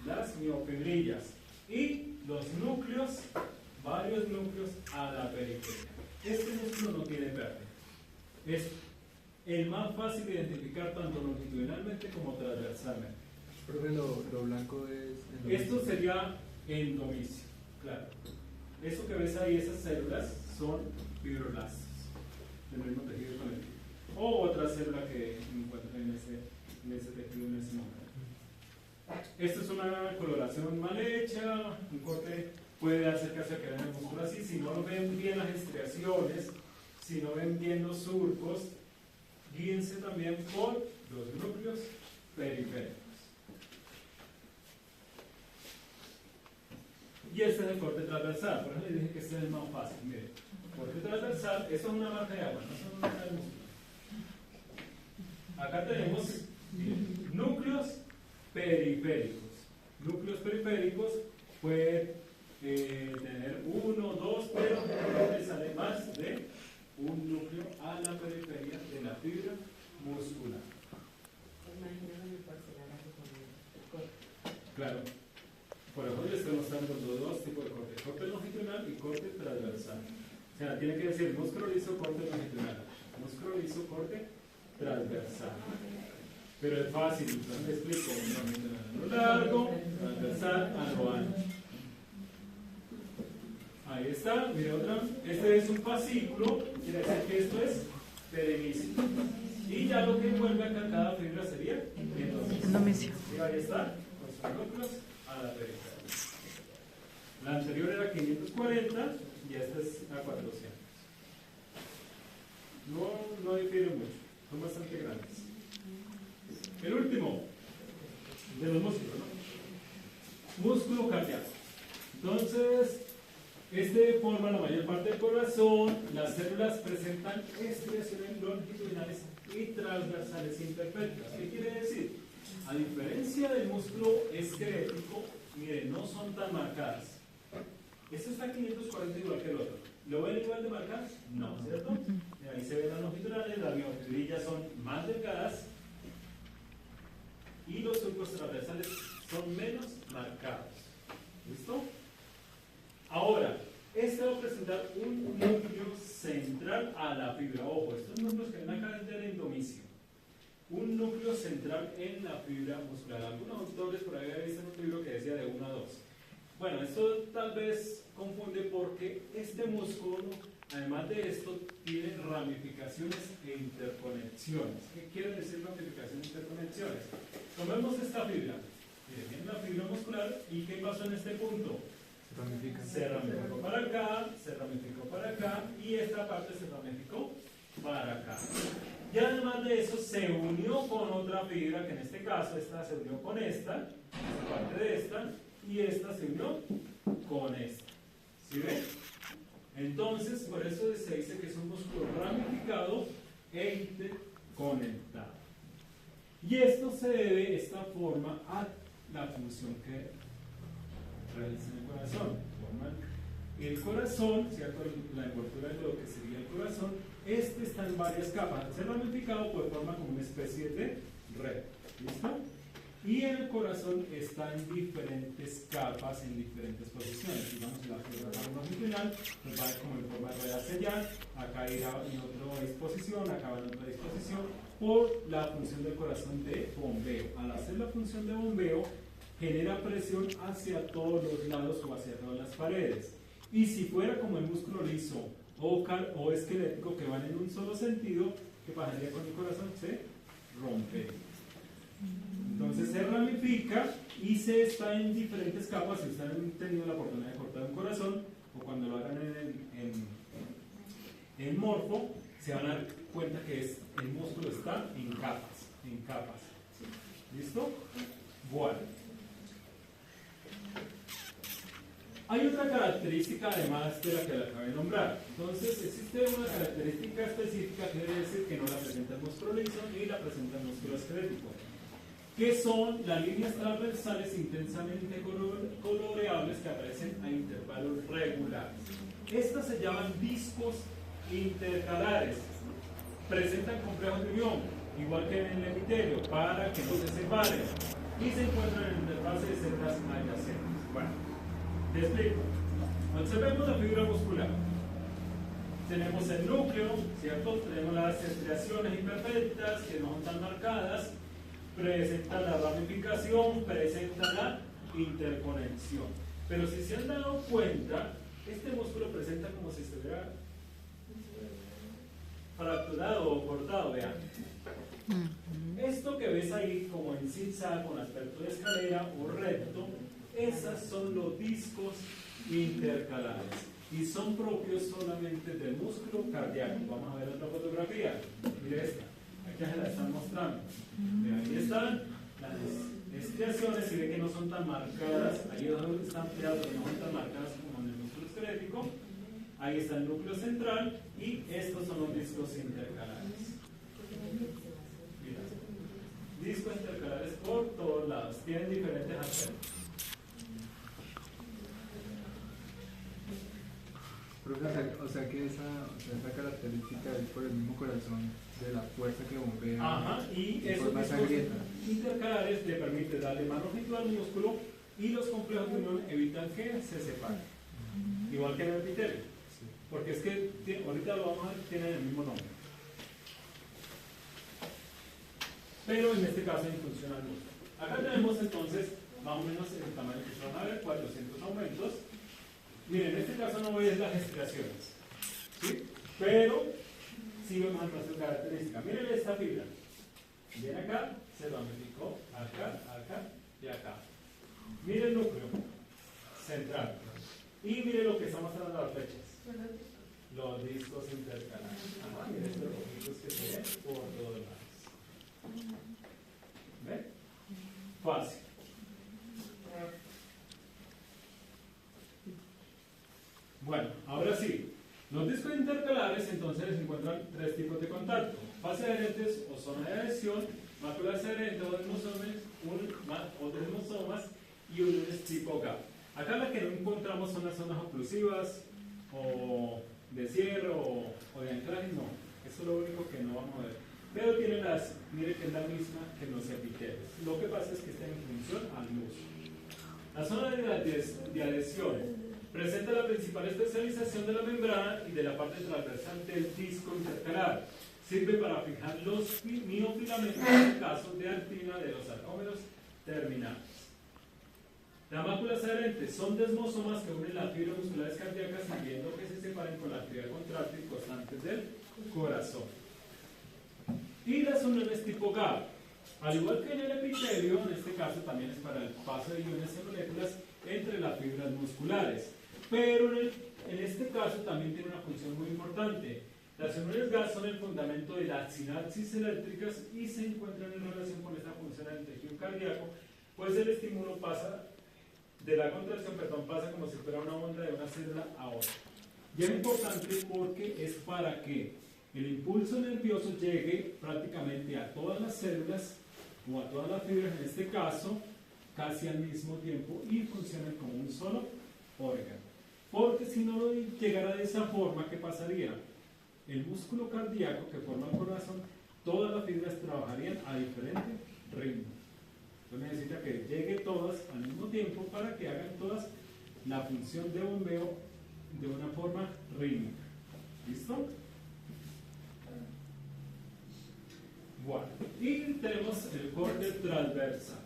las miofibrillas y los núcleos, varios núcleos a la periferia. Este músculo no tiene pérdida. es el más fácil de identificar tanto longitudinalmente como transversalmente. Profe, lo blanco es... Esto sería endomisio, claro. Eso que ves ahí, esas células, son fibroblastos del mismo tejido conectivo. O otra célula que encuentra en ese tejido en ese momento. Esta es una coloración mal hecha, un corte puede acercarse a que vean el músculo así. Si no ven bien las estriaciones, si no ven bien los surcos, guíense también por los núcleos periféricos. Y este es el corte transversal, por eso les dije que este es el más fácil. Miren, corte transversal, esto es una marca de agua, no es una marca de músculo. Acá tenemos núcleos periféricos. Núcleos periféricos pueden tener uno, dos, pero no sale más de un núcleo a la periferia de la fibra muscular. Imaginándome el porcelanato con el corte. Claro. Por eso les estoy mostrando los dos tipos de corte: corte longitudinal y corte transversal. O sea, tiene que decir músculo liso, corte longitudinal, músculo liso, corte transversal. Pero es fácil, entonces les explico: longitudinal a lo largo, transversal a lo ancho. Ahí está, mire otra. Este es un fascículo, quiere decir que esto es perenicio. Y ya lo que envuelve acá cada fibra sería endomisio. Endomisio. Y ahí está, con sus núcleos a la periferia. La anterior era 540 y esta es a 400. No difiere mucho, son bastante grandes. El último de los músculos, ¿no? Músculo cardíaco. Entonces, este forma la mayor parte del corazón. Las células presentan estriaciones longitudinales y transversales imperfectas. ¿Qué quiere decir? A diferencia del músculo esquelético, miren, no son tan marcadas. Este está a 540 igual que el otro. ¿Lo ven igual de marcadas? No, ¿cierto? Ahí se ven las longitudinales, las miofibrillas son más delgadas y los surcos transversales son menos marcados. ¿Listo? Ahora, este va a presentar un núcleo central a la fibra. Ojo, estos núcleos que ven acá es del endomisio. Un núcleo central en la fibra muscular. Algunos autores por ahí habían visto un libro que decía de 1 a 2. Bueno, esto tal vez confunde porque este músculo, además de esto, tiene ramificaciones e interconexiones. ¿Qué quiere decir ramificaciones e interconexiones? Tomemos esta fibra. Miren, viene la fibra muscular y ¿qué pasó en este punto? Se ramificó para acá, se ramificó para acá y esta parte se ramificó para acá. Y además de eso se unió con otra fibra, que en este caso esta se unió con esta parte de esta, y esta se unió con esta. ¿Sí ven? Entonces, por eso se dice que es un músculo ramificado e interconectado. Y esto se debe, esta forma, a la función que realiza en el corazón. El corazón, ¿cierto? La envoltura de lo que sería el corazón, este está en varias capas. Al ser ramificado, pues forma como una especie de red. ¿Listo? Y el corazón está en diferentes capas, en diferentes posiciones. Digamos, la fibra longitudinal nos va a ir como en forma de rueda serial, acá irá en otra disposición, acá va en otra disposición, por la función del corazón de bombeo. Al hacer la función de bombeo, genera presión hacia todos los lados o hacia todas las paredes. Y si fuera como el músculo liso o esquelético que van en un solo sentido, ¿qué pasaría con el corazón? Se rompe. Entonces se ramifica y se está en diferentes capas. Si ustedes han tenido la oportunidad de cortar un corazón o cuando lo hagan en morfo, se van a dar cuenta que el músculo está en capas, ¿listo? Bueno. Hay otra característica además de la que la acabé de nombrar. Entonces existe una característica específica que debe decir que no la presenta el músculo liso ni la presenta el músculo esquelético, que son las líneas transversales intensamente coloreables que aparecen a intervalos regulares. Estas se llaman discos intercalares. Presentan complejos de unión, igual que en el epitelio, para que no se separen y se encuentran en interfase de celdas adyacentes. Bueno, te explico. Observemos la fibra muscular. tenemos el núcleo, ¿cierto? Tenemos las estriaciones imperfectas que no son tan marcadas, presenta la ramificación, presenta la interconexión. Pero si se han dado cuenta, este músculo presenta como si estuviera fracturado o cortado, vean. Esto que ves ahí como en zigzag, con aspecto de escalera o recto, esos son los discos intercalares y son propios solamente del músculo cardíaco. Vamos a ver otra fotografía. Mire esta, aquí se la están mostrando. Aquí están las estriaciones y ve que no son tan marcadas. Ahí donde están ampliadas, pero no son tan marcadas como en el músculo esquelético. Ahí está el núcleo central y estos son los discos intercalares. Mira, discos intercalares por todos lados, tienen diferentes aspectos. O sea que esa característica es por el mismo corazón de la fuerza que bombea. Ajá, y esos discos intercalares le permiten darle más longitud al músculo y los complejos de unión evitan que se separen. Igual que en el epitelio. Porque es que ahorita lo vamos a ver, tienen el mismo nombre. Pero en este caso funciona el músculo. Acá tenemos entonces más o menos el tamaño que se van a ver, 400 aumentos. Miren, en este caso no ves las estriaciones, ¿sí? Pero sí vemos nuestra característica. Miren esta fibra. Viene acá, se ramificó, acá, acá y acá. Miren el núcleo central. Y miren lo que está mostrando las flechas. Los discos intercalares. Miren estos discos que se ven por todos lados. ¿Ven? Fácil. Bueno, ahora sí, los discos intercalares entonces se encuentran tres tipos de contacto: fases adherentes o zona de adhesión, máculas adherentes o desmosomas y uniones tipo GAP. Acá la que no encontramos son las zonas oclusivas o de cierre o de anclaje, no, eso es lo único que no vamos a ver. Pero tiene mire que es la misma que los epitelios. Lo que pasa es que está en función al músculo. La zona de adhesión presenta la principal especialización de la membrana y de la parte transversal del disco intercalar. Sirve para fijar los miofilamentos en caso de actina de los sarcómeros terminales. Las máculas adherentes son desmosomas que unen las fibras musculares cardíacas impidiendo que se separen con la actividad contráctil constante del corazón. Y las uniones tipo GAP, al igual que en el epitelio, en este caso también es para el paso de iones y moléculas entre las fibras musculares. Pero en este caso también tiene una función muy importante. Las uniones GAP son el fundamento de las sinapsis eléctricas y se encuentran en relación con esta función del tejido cardíaco, pues el estímulo pasa de la contracción, pasa como si fuera una onda de una célula a otra. Y es importante porque es para que el impulso nervioso llegue prácticamente a todas las células o a todas las fibras, en este caso, casi al mismo tiempo y funcionen como un solo órgano. Porque si no llegara de esa forma, ¿qué pasaría? El músculo cardíaco que forma el corazón, todas las fibras trabajarían a diferente ritmo. Entonces necesita que llegue todas al mismo tiempo para que hagan todas la función de bombeo de una forma rítmica. ¿Listo? Bueno, y tenemos el corte transversal.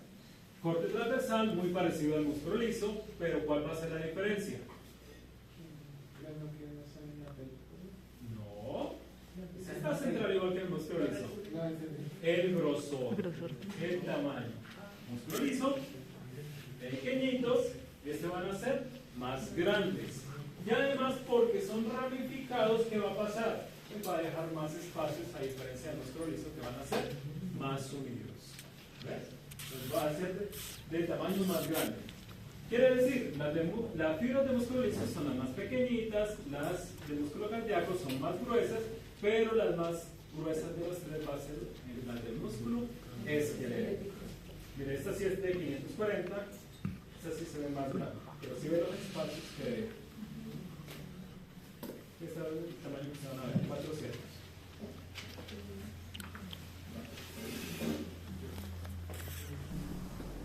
Corte transversal muy parecido al músculo liso, pero ¿cuál va a ser la diferencia? No, está centrado igual que el músculo liso. El grosor, el tamaño. Músculo liso, pequeñitos, van a ser más grandes. Y además, porque son ramificados, ¿qué va a pasar? Que va a dejar más espacios, a diferencia del músculo liso, que van a ser más unidos. ¿Ves? Entonces va a ser de tamaño más grande. Quiere decir, las fibras de músculo liso son las más pequeñitas, las del músculo cardíaco son más gruesas, pero las más gruesas de las tres va a ser las del músculo esquelético. Mira, esta sí es de 540, esta sí se ve más grande, pero si ve los espacios que este es el tamaño que se van a ver, 400.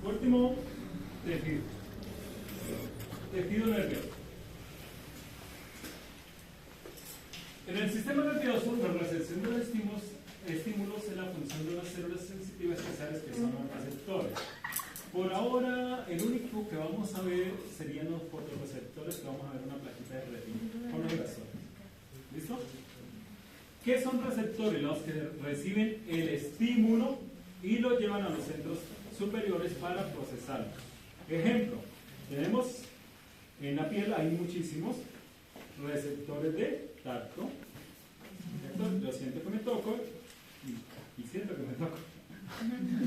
Último, tejido. Tejido nervioso. único que vamos a ver serían los fotorreceptores que vamos a ver en una plaquita de retina con los razones. ¿Listo? ¿Qué son receptores? Los que reciben el estímulo y lo llevan a los centros superiores para procesarlo. Ejemplo, tenemos en la piel, hay muchísimos receptores de tacto. ¿Cierto? Yo siento que me toco y siento que me toco.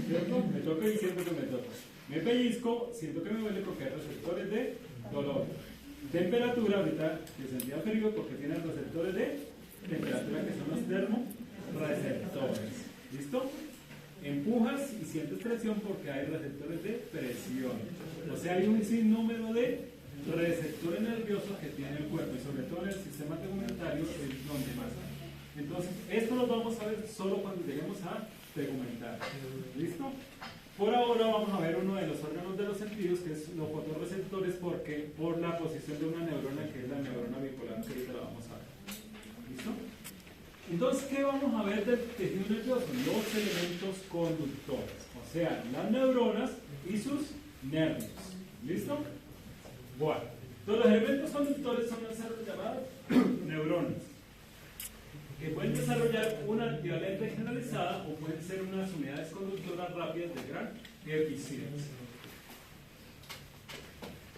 ¿Cierto? Me toco y siento que me toco. Me pellizco, siento que me duele porque hay receptores de dolor. Temperatura, ahorita que sentía frío porque tienen receptores de temperatura que son los termorreceptores. ¿Listo? Empujas y sientes presión porque hay receptores de presión. O sea, hay un sinnúmero de receptores nerviosos que tiene el cuerpo y sobre todo en el sistema tegumentario es donde más hay. Entonces, esto lo vamos a ver solo cuando lleguemos a tegumentario. ¿Listo? Por ahora vamos a ver uno de los órganos de los sentidos, que es los fotorreceptores, porque por la posición de una neurona, que es la neurona bipolar, que ahorita la vamos a ver. ¿Listo? Entonces, ¿qué vamos a ver del tejido nervioso? Los elementos conductores, o sea, las neuronas y sus nervios. ¿Listo? Bueno, entonces los elementos conductores son las células llamadas neuronas, que pueden desarrollar una equivalente generalizada o pueden ser unas unidades conductoras rápidas de gran eficiencia.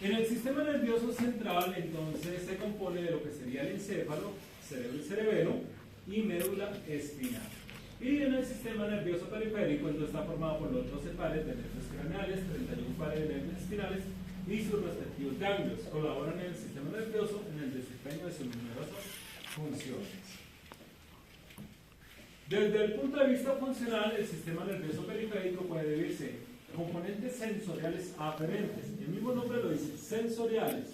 En el sistema nervioso central, entonces, se compone de lo que sería el encéfalo, cerebro y cerebelo, y médula espinal. Y en el sistema nervioso periférico, entonces, está formado por los 12 pares de nervios craneales, 31 pares de nervios espinales y sus respectivos ganglios. Colaboran en el sistema nervioso en el desempeño de sus numerosas funciones. Desde el punto de vista funcional, el sistema nervioso periférico puede dividirse en componentes sensoriales aferentes. El mismo nombre lo dice, sensoriales.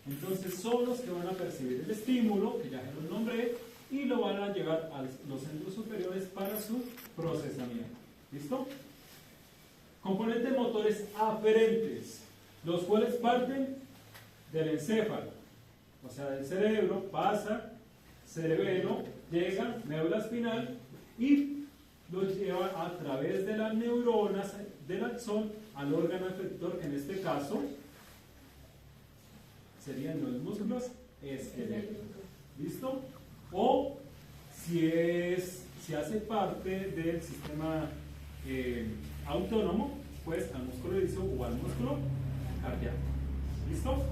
Entonces son los que van a percibir el estímulo, que ya se lo nombré, y lo van a llevar a los centros superiores para su procesamiento. ¿Listo? Componentes motores aferentes, los cuales parten del encéfalo, o sea, del cerebro, pasa, cerebelo, llega, médula espinal, y lo lleva a través de las neuronas del axón al órgano efector, que en este caso serían los músculos esqueléticos. ¿Listo? O si hace parte del sistema autónomo, pues al músculo liso o al músculo cardíaco. ¿Listo?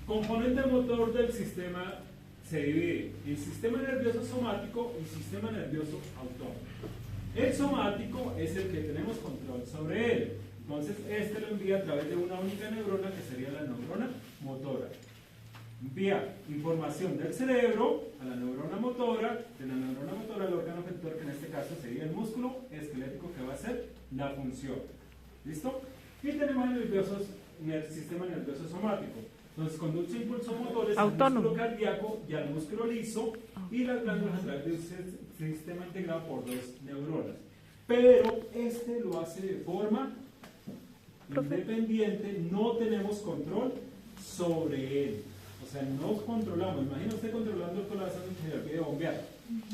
Componente motor del sistema se divide en sistema nervioso somático y sistema nervioso autónomo. El somático es el que tenemos control sobre él. Entonces, este lo envía a través de una única neurona, que sería la neurona motora. Envía información del cerebro a la neurona motora, de la neurona motora al órgano efector, que en este caso sería el músculo esquelético, que va a hacer la función. ¿Listo? Y tenemos el sistema nervioso somático. Entonces conduce impulsos motores al músculo cardíaco y al músculo liso y las glándulas a través de un sistema integrado por dos neuronas. Pero este lo hace de forma independiente, no tenemos control sobre él. O sea, no controlamos. Imagina usted controlando el corazón y se le olvide bombear,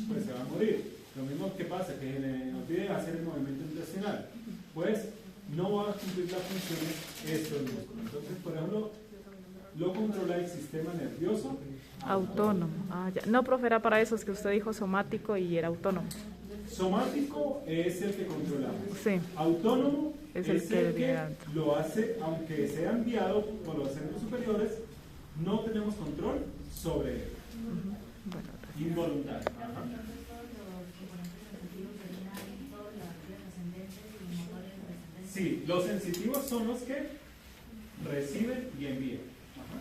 pues se va a morir. Lo mismo que pasa, que se le olvide hacer el movimiento intestinal, pues no va a cumplir las funciones estos músculos. Entonces, por ejemplo, lo controla el sistema nervioso autónomo. Ah, ya. No, profe, era para eso, es que usted dijo somático y era autónomo. Somático es el que controlamos. Sí. Autónomo es el que lo hace, aunque sea enviado por los centros superiores, no tenemos control sobre él. Bueno, involuntario. Ajá. Sí, los sensitivos son los que reciben y envían. Ajá.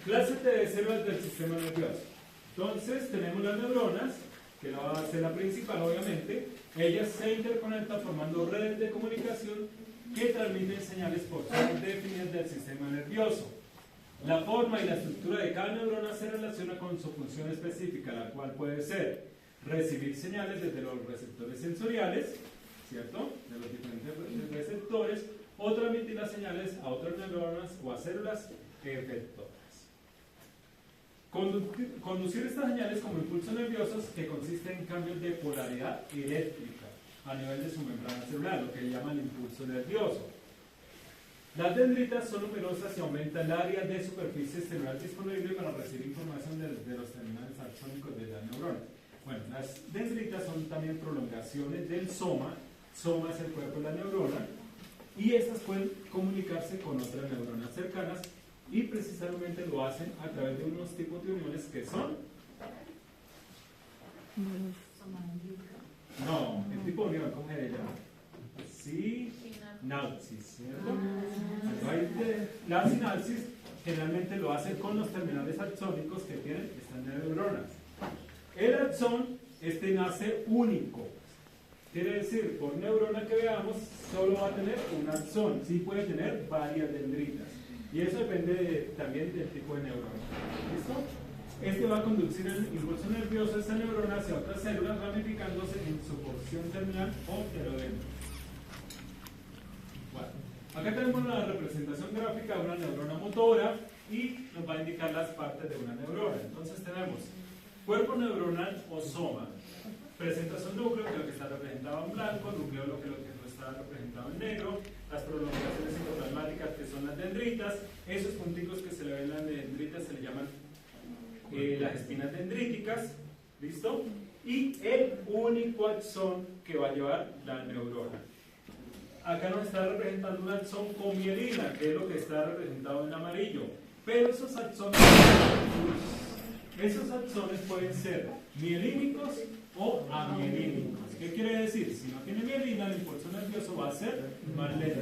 Clases de células del sistema nervioso. Entonces tenemos las neuronas, que va a ser la principal obviamente. Ellas se interconectan formando redes de comunicación que transmiten señales por zonas definidas del sistema nervioso. La forma y la estructura de cada neurona se relaciona con su función específica, la cual puede ser recibir señales desde los receptores sensoriales, ¿cierto?, de los diferentes receptores, o transmitir las señales a otras neuronas o a células efectoras. Conducir estas señales como impulsos nerviosos que consisten en cambios de polaridad eléctrica a nivel de su membrana celular, lo que llaman impulso nervioso. Las dendritas son numerosas y aumentan el área de superficie celular disponible para recibir información de los terminales axónicos de la neurona. Bueno, las dendritas son también prolongaciones del soma. Soma es el cuerpo de la neurona, y estas pueden comunicarse con otras neuronas cercanas, y precisamente lo hacen a través de unos tipos de uniones que son... No, el tipo de unión, ¿cómo se llama? Sinapsis, ¿cierto? La sinapsis generalmente lo hace con los terminales axónicos que tienen estas neuronas. El axón, nace único. Quiere decir, por neurona que veamos, solo va a tener un axón. Sí puede tener varias dendritas. Y eso depende también del tipo de neurona. ¿Listo? Este va a conducir el impulso nervioso de esta neurona hacia otras células, ramificándose en su porción terminal o telodendro. Bueno, acá tenemos la representación gráfica de una neurona motora y nos va a indicar las partes de una neurona. Entonces tenemos cuerpo neuronal o soma. Presentación núcleo, que es lo que está representado en blanco, núcleo, lo que está representado en negro, las prolongaciones citoplasmáticas, que son las dendritas, esos punticos que se le ven en las dendritas se le llaman las espinas dendríticas, ¿listo? Y el único axón que va a llevar la neurona. Acá nos está representando un axón con mielina, que es lo que está representado en amarillo, pero esos axones pueden ser mielínicos o amielínicos. ¿Qué quiere decir? Si no tiene mielina, el impulso nervioso va a ser más lento.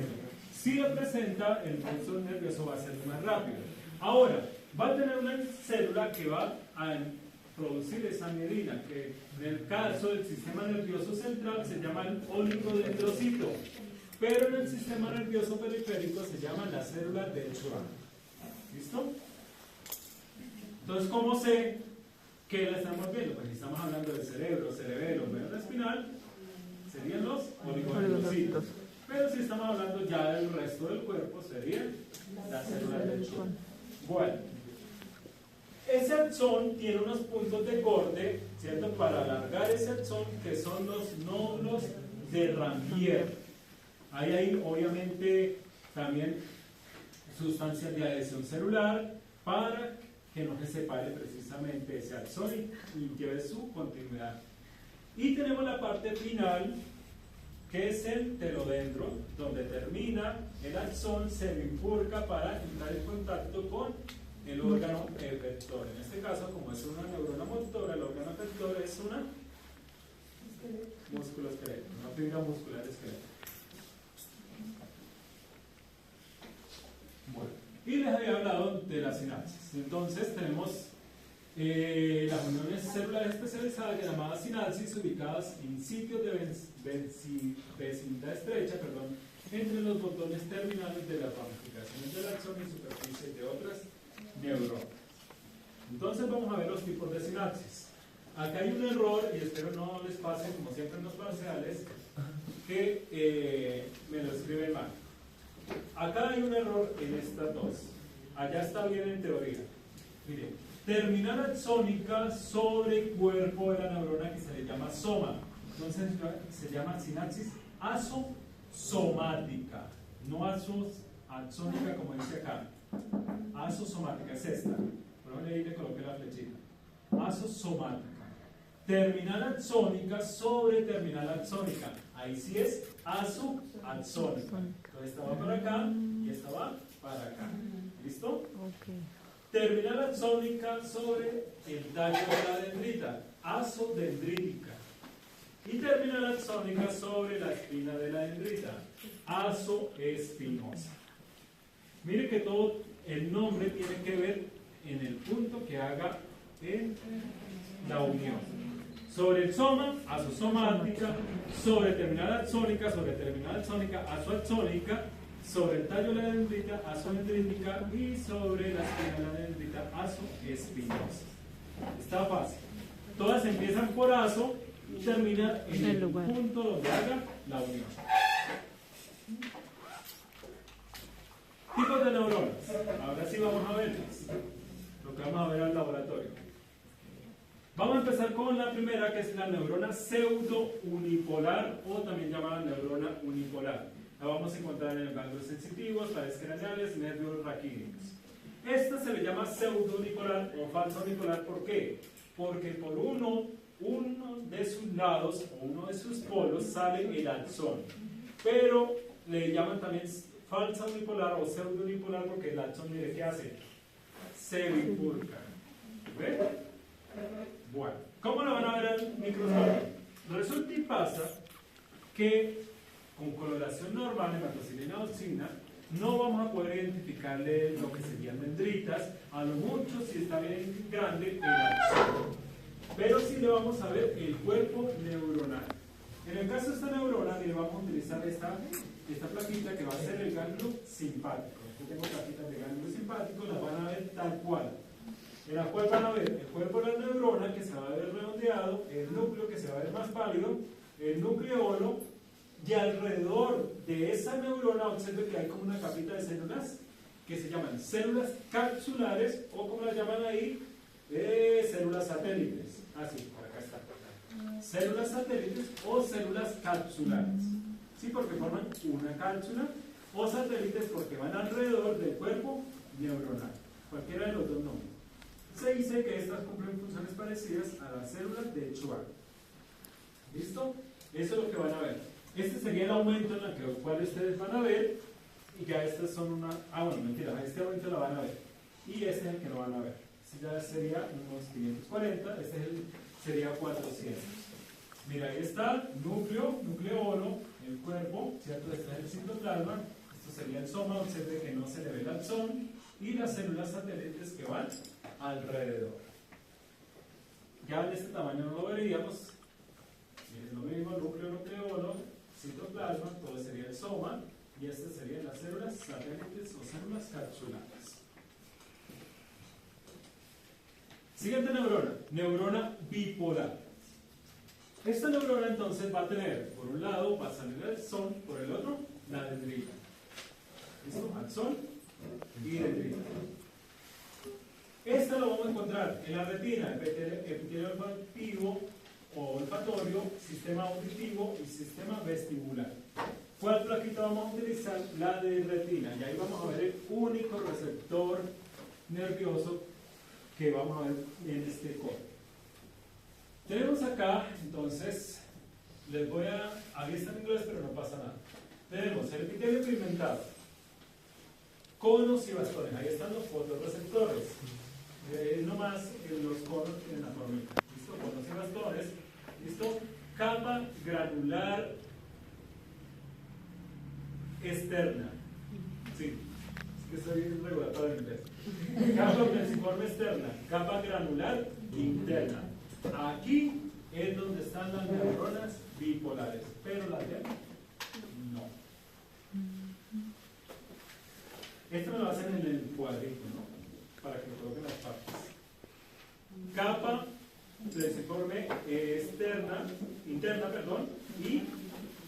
Si lo presenta, el impulso nervioso va a ser más rápido. Ahora, va a tener una célula que va a producir esa mielina, que en el caso del sistema nervioso central se llama el oligodendrocito, pero en el sistema nervioso periférico se llama la célula de Schwann. ¿Listo? Entonces, ¿cómo sé que la estamos viendo? Pues si estamos hablando del cerebro, cerebelo, médula espinal, serían los oligodendrocitos. Pero si estamos hablando ya del resto del cuerpo, serían las células de Schwann. Bueno, ese axón tiene unos puntos de corte, ¿cierto? Para alargar ese axón, que son los nódulos de Ranvier. Ahí hay obviamente también sustancias de adhesión celular para que no se separe precisamente ese axón y lleve su continuidad. Y tenemos la parte final, que es el telodendro, donde termina el axón, se bifurca para entrar en contacto con el órgano efector. En este caso, como es una neurona motora, el órgano efector es una músculo esquelético, una fibra muscular esquelética. Bueno, y les había hablado de la sinapsis. Entonces tenemos las uniones celulares especializadas llamadas sinapsis, ubicadas en sitios de vecindad estrecha, entre los botones terminales de las ramificaciones del axón y superficie de otras neuronas. Entonces vamos a ver los tipos de sinapsis. Acá hay un error, y espero no les pase como siempre en los parciales, que me lo escriben mal. Acá hay un error en estas dos. Allá está bien en teoría. Miren, terminal axónica sobre el cuerpo de la neurona, que se le llama soma. Entonces se llama sinapsis asosomática, no axónica como dice acá. Asosomática es esta. Por ahí le coloqué la flechita. Asosomática. Terminal axónica sobre terminal axónica. Ahí sí es asoaxónica. Entonces esta va para acá y esta va para acá. ¿Listo? Okay. Terminal axónica sobre el tallo de la dendrita. Asodendrítica. Y terminal axónica sobre la espina de la dendrita. Asoespinosa. Mire que todo el nombre tiene que ver en el punto que haga en la unión. Sobre el soma, asosomática, sobre terminal axónica, asoaxónica, sobre el tallo de la dendrita, asodendrítica, y sobre la espina de la dendrita, asoespinosa. Está fácil. Todas empiezan por aso y terminan en el punto donde haga la unión. Tipos de neuronas. Ahora sí vamos a verlas. lo que vamos a ver al laboratorio. Vamos a empezar con la primera, que es la neurona pseudo-unipolar, o también llamada neurona unipolar. La vamos a encontrar en ganglios sensitivos, paredes craneales, nervios raquídeos. Esta se le llama pseudo-unipolar o falsa unipolar. ¿Por qué? Porque por uno de sus lados o uno de sus polos sale el axón. Pero le llaman también falsa unipolar o pseudo-unipolar porque el axón, mire, ¿qué hace? Se bifurca. ¿Ve? Bueno, ¿cómo lo van a ver al microscopio? Resulta y pasa que con coloración normal, hematocilina oxina, no vamos a poder identificarle lo que serían dendritas, a lo mucho, si está bien grande, el axón. Pero sí le vamos a ver el cuerpo neuronal. En el caso de esta neurona, le vamos a utilizar esta plaquita que va a ser el ganglio simpático. Aquí tengo plaquitas de ganglio simpático, las van a ver tal cual. En la cual van a ver el cuerpo de la neurona, que se va a ver redondeado, el núcleo, que se va a ver más pálido, el nucleolo, y alrededor de esa neurona observe que hay como una capita de células que se llaman células capsulares, o como las llaman ahí, células satélites. Así, por acá está. Células satélites o células capsulares. Sí, porque forman una cápsula, o satélites porque van alrededor del cuerpo neuronal. Cualquiera de los dos nombres. Se dice que estas cumplen funciones parecidas a las células de Schwann. ¿Listo? Eso es lo que van a ver. Este sería el aumento en el cual ustedes van a ver, y ya estas son una... Ah, bueno, mentira, este aumento lo van a ver. Y este es el que no van a ver. Este ya sería unos 540, este sería 400. Mira, ahí está, núcleo, nucleolo, el cuerpo, ¿cierto? Este es el citoplasma, esto sería el soma, observe que no se le ve el axón, y las células satélites que van alrededor. Ya en este tamaño no lo veríamos. Es lo mismo, núcleo, nucleolo, citoplasma, todo sería el soma, y estas serían las células satélites o células capsulares. Siguiente neurona, neurona bipolar. Esta neurona entonces va a tener, por un lado, va a salir el axón, por el otro, la dendrita. ¿Listo? Axón y dendrita. Esta lo vamos a encontrar en la retina, epitelio olfativo o olfatorio, sistema auditivo y sistema vestibular. ¿Cuál plaquita vamos a utilizar? La de retina. Y ahí vamos a ver el único receptor nervioso que vamos a ver en este corte. Tenemos acá, entonces, les voy a... Ahí está en inglés, pero no pasa nada. Tenemos el epitelio pigmentado, conos y bastones. Ahí están los fotorreceptores. No más que los conos tienen la formita. ¿Listo? Conos y bastones. ¿Listo? Capa granular externa. Sí, es que soy regular para el inglés. Capa plexiforme externa, capa granular interna. Aquí es donde están las neuronas bipolares, pero las de no. Esto me lo hacen en el cuadrito, ¿no? Para que lo coloquen las partes. Capa plexiforme interna, y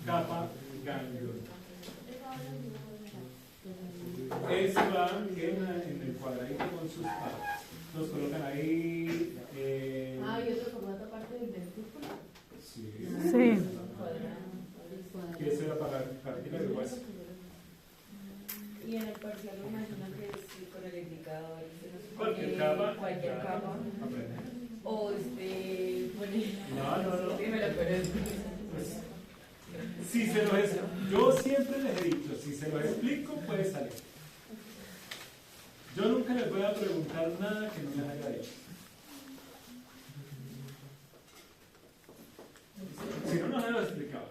capa gangliosa. Eso va en el cuadradito con sus partes. Nos colocan ahí. ¿Y otro formato aparte del dentículo? Sí. Sí. Y eso era para partículas de hueso. Y en el parcial me imagino que es con el indicador. Cualquier capa. Cualquier capa. O No. Dímelo, pero Pues, si se lo es, yo siempre les he dicho, si se lo explico, puede salir. Yo nunca les voy a preguntar nada que no me haya dicho. Si no, no se lo explicaba.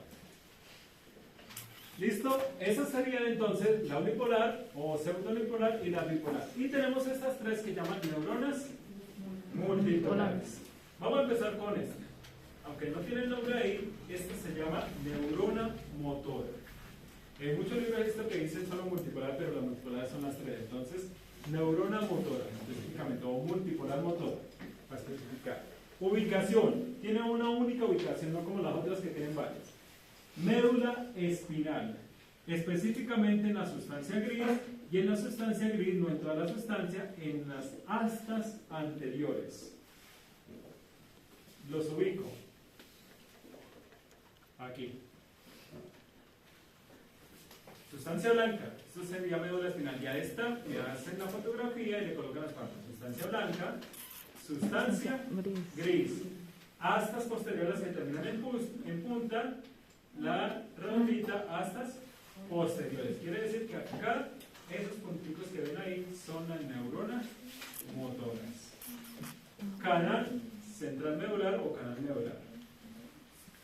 ¿Listo? Esa sería entonces la unipolar o pseudo-unipolar y la bipolar. Y tenemos estas tres que llaman neuronas multipolares. Vamos a empezar con esta. Aunque no tiene el nombre ahí, esta se llama neurona motora. En muchos libros he visto que dicen solo multipolar, pero las multipolares son las tres. Entonces, neurona motora, específicamente, o multipolar motora, para especificar. Ubicación. Tiene una única ubicación, no como las otras que tienen varias. Médula espinal, específicamente en la sustancia gris Y en la sustancia gris, no en toda la sustancia, en las astas anteriores. Los ubico. Aquí. Sustancia blanca. Esto sería médula espinal. Ya esta, me hacen la fotografía y le colocan las partes. Sustancia blanca. Sustancia gris. Astas posteriores que terminan en punta. La redondita, astas posteriores. Quiere decir que acá, esos punticos que ven ahí son las neuronas motoras. Canal central medular o canal medular.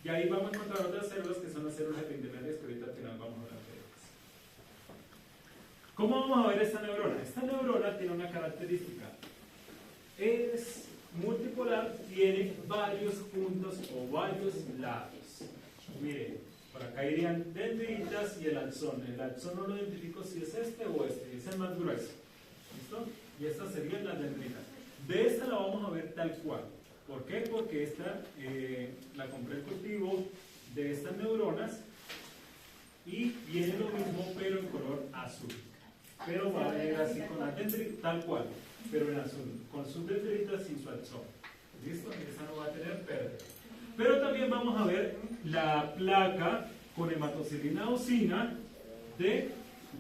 Y ahí vamos a encontrar otras células que son las células epiteliales que ahorita al final vamos a hablar de ellas. ¿Cómo vamos a ver esta neurona? Esta neurona tiene una característica. Es multipolar, tiene varios puntos o varios lados. Miren, por acá irían dendritas y el axón. El axón no lo identifico si es este o este, es el más grueso. ¿Listo? Y estas serían las dendritas. De esta la vamos a ver tal cual. ¿Por qué? Porque esta la compré el cultivo de estas neuronas y viene lo mismo pero en color azul. Pero va a venir así con las dendritas, tal cual, pero en azul, con sus dendritas y su axón. ¿Listo? Esa no va a tener pérdida. Pero también vamos a ver la placa con hematocilina ocina de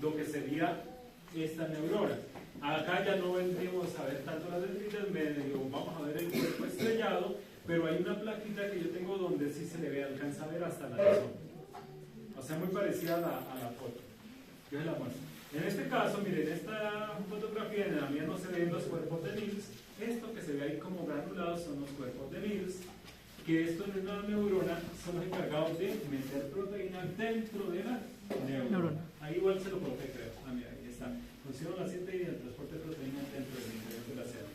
lo que sería esta neurona. Acá ya no vendríamos a ver tanto las dendritas, medio vamos a ver el cuerpo estrellado, pero hay una plaquita que yo tengo donde sí se le ve, alcanza a ver hasta la razón. O sea, muy parecida a la foto. Yo se la muestro. En este caso, miren, esta fotografía, en la mía no se ven los cuerpos de Mills. Esto que se ve ahí como granulados son los cuerpos de Mills, que esto en una neurona son los encargados de meter proteína dentro de la neurona. Ahí igual se lo coloqué, creo. Ah, mira, ahí está. Función la síntesis y el transporte de proteína dentro del interior de la célula.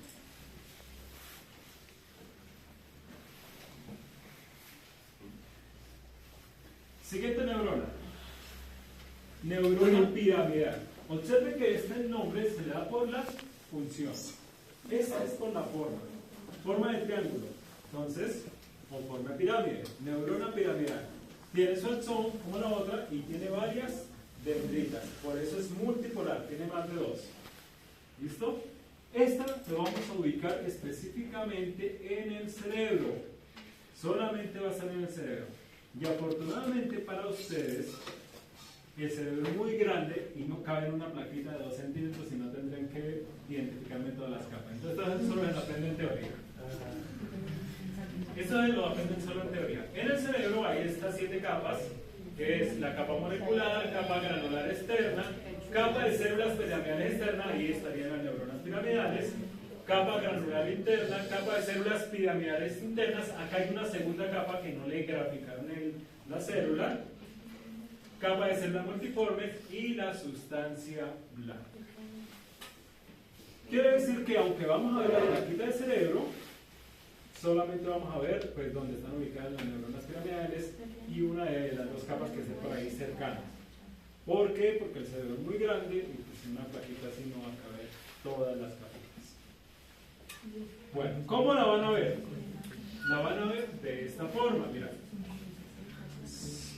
Siguiente neurona. Neurona piramidal. Observe que este nombre se le da por la función. Esta es por la forma. Forma de triángulo. Entonces, o forma de pirámide. Neurona piramidal. Tiene su axón como la otra y tiene varias dendritas. Por eso es multipolar. Tiene más de dos. ¿Listo? Esta lo vamos a ubicar específicamente en el cerebro. Solamente va a estar en el cerebro. Y afortunadamente para ustedes, el cerebro es muy grande y no cabe en una plaquita de 2 centímetros, y no tendrían que identificarme todas las capas. Entonces, esto solo lo aprenden en teoría. Esto lo aprenden solo en teoría. En el cerebro hay estas 7 capas, que es la capa molecular, capa granular externa, capa de células piramidales externa, ahí estarían las neuronas piramidales, capa granular interna, capa de células piramidales internas. Acá hay una segunda capa que no le graficaron en la célula, capa de células multiformes y la sustancia blanca. Quiere decir que aunque vamos a ver la plaquita del cerebro, solamente vamos a ver pues dónde están ubicadas las neuronas piramidales y una de las 2 capas que estén por ahí cercanas. ¿Por qué? Porque el cerebro es muy grande y pues en una plaquita así no va a caber todas las capitas. Bueno, ¿cómo la van a ver? La van a ver de esta forma, mira.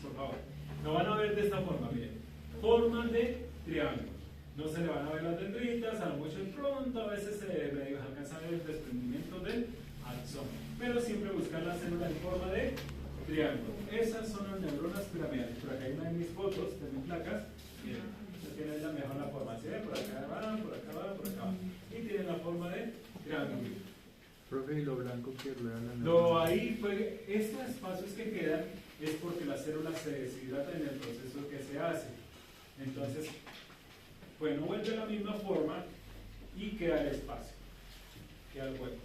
Por favor. Lo van a ver de esta forma, miren. Forma de triángulo. No se le van a ver las dendritas, a lo mucho pronto, a veces se medio alcanza a ver el desprendimiento del axón. Pero siempre buscar la célula en forma de triángulo. Esas son las neuronas piramidales. Por acá hay una de mis fotos, de mis placas. Miren, esta tiene la mejor la forma. ¿Sí? Por acá va, por acá va, por acá va. Y tiene la forma de triángulo. Profe, y lo blanco que rueda la neurona. Lo ahí fue, estos espacios que quedan es porque las células se deshidratan en el proceso que se hace. Entonces, bueno, vuelve a la misma forma y queda el espacio, queda el hueco.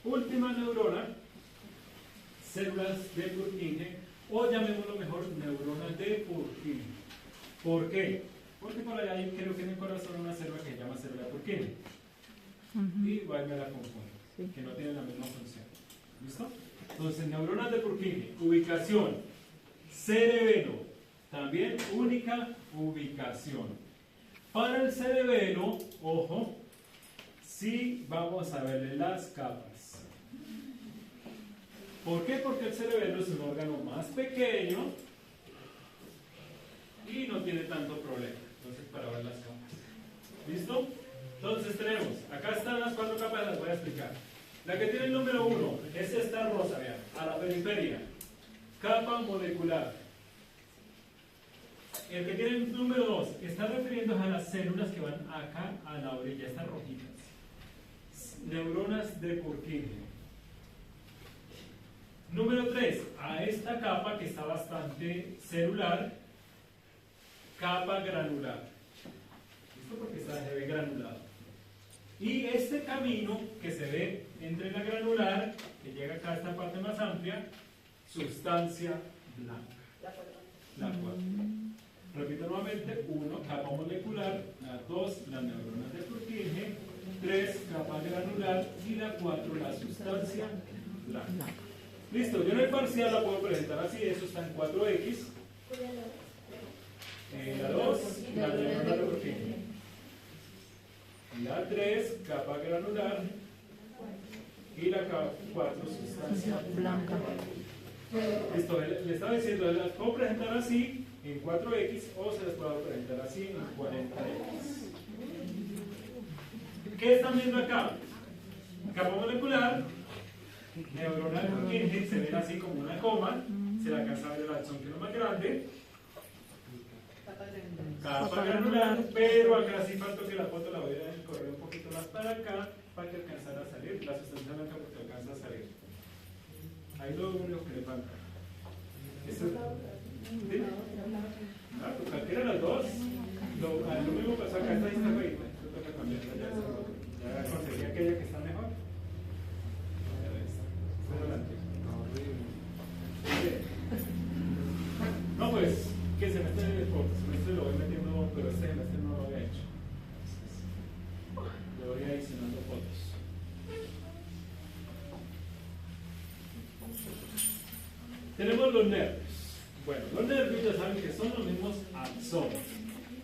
Última neurona, células de Purkinje, o llamémoslo mejor, neuronas de Purkinje. ¿Por qué? Porque por allá hay, creo que en el corazón, una célula que se llama célula de Purkinje. Y igual me la confundo, que no tiene la misma función. ¿Listo? Entonces, neuronas de Purkinje, ubicación, cerebelo, también única ubicación. Para el cerebelo, ojo, sí vamos a verle las capas. ¿Por qué? Porque el cerebelo es un órgano más pequeño y no tiene tanto problema. Entonces, para ver las capas. ¿Listo? Entonces tenemos, acá están las 4 capas, las voy a explicar. La que tiene el número 1 es esta rosa, vean, a la periferia. Capa molecular. El que tiene el número 2 está refiriéndose a las células que van acá a la orilla, estas rojitas. Neuronas de Purkinje. Número 3, a esta capa que está bastante celular, capa granular. ¿Listo? Porque se ve granulado. Y este camino que se ve entre la granular, que llega acá a esta parte más amplia, sustancia blanca. La 4. Repito nuevamente, 1, capa molecular, la 2, las neuronas de Purkinje, 3, capa granular y la 4, la sustancia blanca. Listo, yo en el parcial la puedo presentar así, eso está en 4X. La 2, la neurona de Purkinje. La 3, capa granular. Y la 4, sustancia blanca. Listo, le estaba diciendo, las puedo presentar así en 4X o se las puedo presentar así en 40X. ¿Qué están viendo acá? Capa molecular, neurona de Purkinje, se ven así como una coma, se le alcanza a ver el axón que es lo más grande. Capa granular, pero acá sí falta que la foto la voy a correr un poquito más para acá para que alcanzara a salir, la sustancia blanca porque alcanza a salir. Ahí lo único que le falta. Eso, ¿sí? Ah, pues cualquiera de las dos. Lo mismo pasó acá, esta está feita. Yo tengo que cambiarla ya, ya conseguí aquella que está mejor. No, pues, que se mete en el semestre lo voy metiendo, pero este semestre no lo había hecho. Le voy adicionando fotos. Tenemos los nervios. Bueno, los nervios ya saben que son los mismos axones.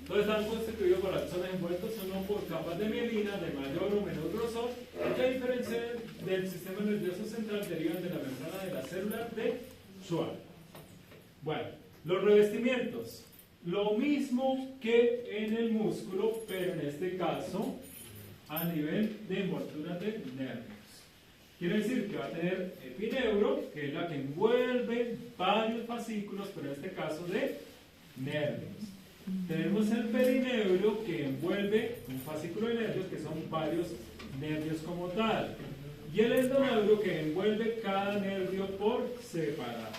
Entonces están constituidos por axones envueltos o no por capas de mielina de mayor o menor grosor, que a diferencia del sistema nervioso central derivan de la membrana de la célula de Schwann. Bueno, los revestimientos. Lo mismo que en el músculo, pero en este caso a nivel de envoltura de nervios. Quiere decir que va a tener epineuro, que es la que envuelve varios fascículos, pero en este caso de nervios. Tenemos el perineuro, que envuelve un fascículo de nervios, que son varios nervios como tal. Y el endoneuro, que envuelve cada nervio por separado.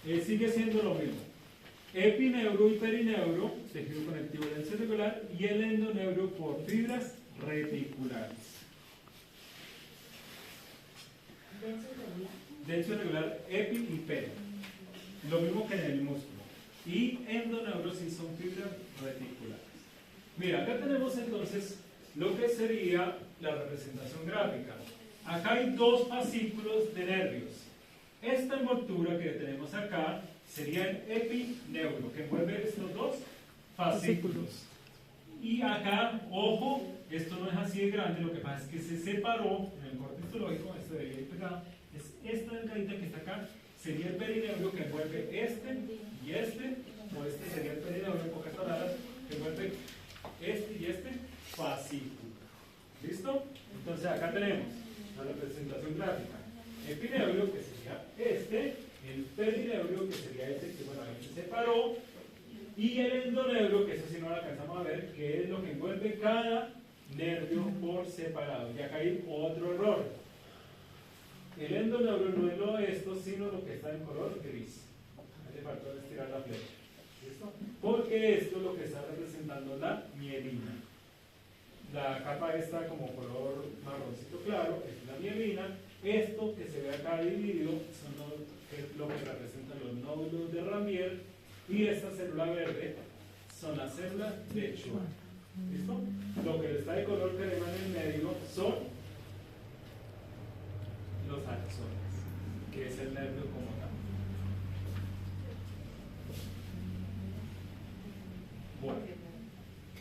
Sigue siendo lo mismo. Epineuro y perineuro, tejido conectivo denso regular, y el endoneuro por fibras reticulares. Denso irregular, epi y peri. Lo mismo que en el músculo. Y endoneuro sí son fibras reticulares. Mira, acá tenemos entonces lo que sería la representación gráfica. Acá hay dos fascículos de nervios. Esta envoltura que tenemos acá sería el epineuro, que envuelve estos dos fascículos. Y acá, ojo, esto no es así de grande, lo que pasa es que se separó en el corte histológico, esto debería ir pegado, es esta delgadita que está acá, sería el perineuro que envuelve este y este, o este sería el perineuro en pocas palabras, que envuelve este y este fascículo. ¿Listo? Entonces acá tenemos la representación gráfica. Epineuro, que sería este, el perineuro, que sería este, que bueno, ahí se separó, y el endoneuro, que eso sí no lo alcanzamos a ver, que es lo que envuelve cada nervio por separado. Y acá hay otro error. El endoneuro no es lo de esto, sino lo que está en color gris. Hace falta estirar la flecha. ¿Listo? Porque esto es lo que está representando la mielina. La capa esta como color marroncito claro es la mielina. Esto que se ve acá dividido son lo que representan los nódulos de Ramier, y esta célula verde son las células de Schwann. ¿Listo? Lo que está de color crema en el medio son los axones, que es el nervio como tal. Bueno,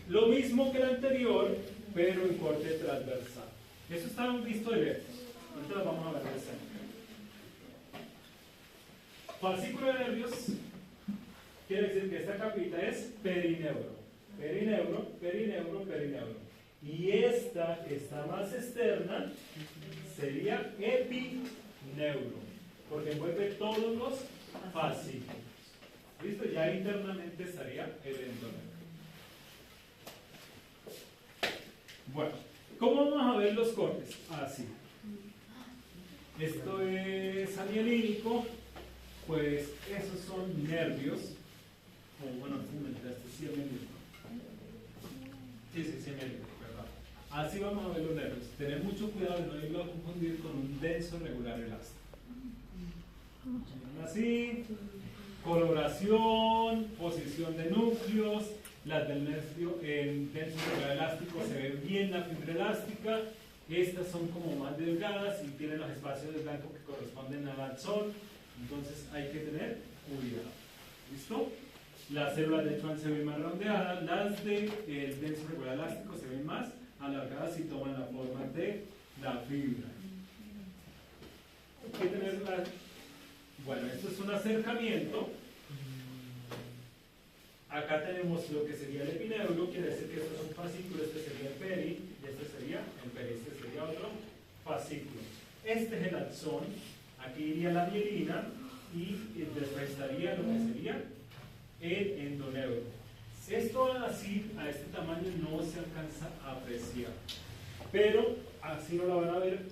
lo mismo que el anterior, pero en corte transversal. Eso está visto de lejos. Ahorita lo vamos a ver de cerca. Fascículo de nervios quiere decir que esta capita es perineuro. Perineuro, perineuro, perineuro. Y esta que está más externa sería epineuro, porque envuelve todos los fascículos. ¿Listo? Ya internamente estaría el endoneuro. Bueno, ¿cómo vamos a ver los cortes? Así. Esto es amielínico, pues esos son nervios. O bueno, este sí es amielínico. Sí, amielínico, ¿verdad? Así vamos a ver los nervios. Tener mucho cuidado de no irlo a confundir con un denso regular elástico. Así, coloración, posición de núcleos. Las del nervio en denso regular elástico se ve bien la fibra elástica. Estas son como más delgadas y tienen los espacios de blanco que corresponden al axón. Entonces hay que tener cuidado. ¿Listo? Las células de Schwann se ven más redondeadas, las del denso regular elástico se ven más alargadas y toman la forma de la fibra. Hay que tener bueno, esto es un acercamiento. Acá tenemos lo que sería el epineuro, quiere decir que esto es un fascículo, este sería el peri, y este sería el peri, este sería otro fascículo. Este es el axón, aquí iría la mielina y después estaría lo que sería el endoneuro. Esto así, a este tamaño no se alcanza a apreciar, pero así no lo van a ver.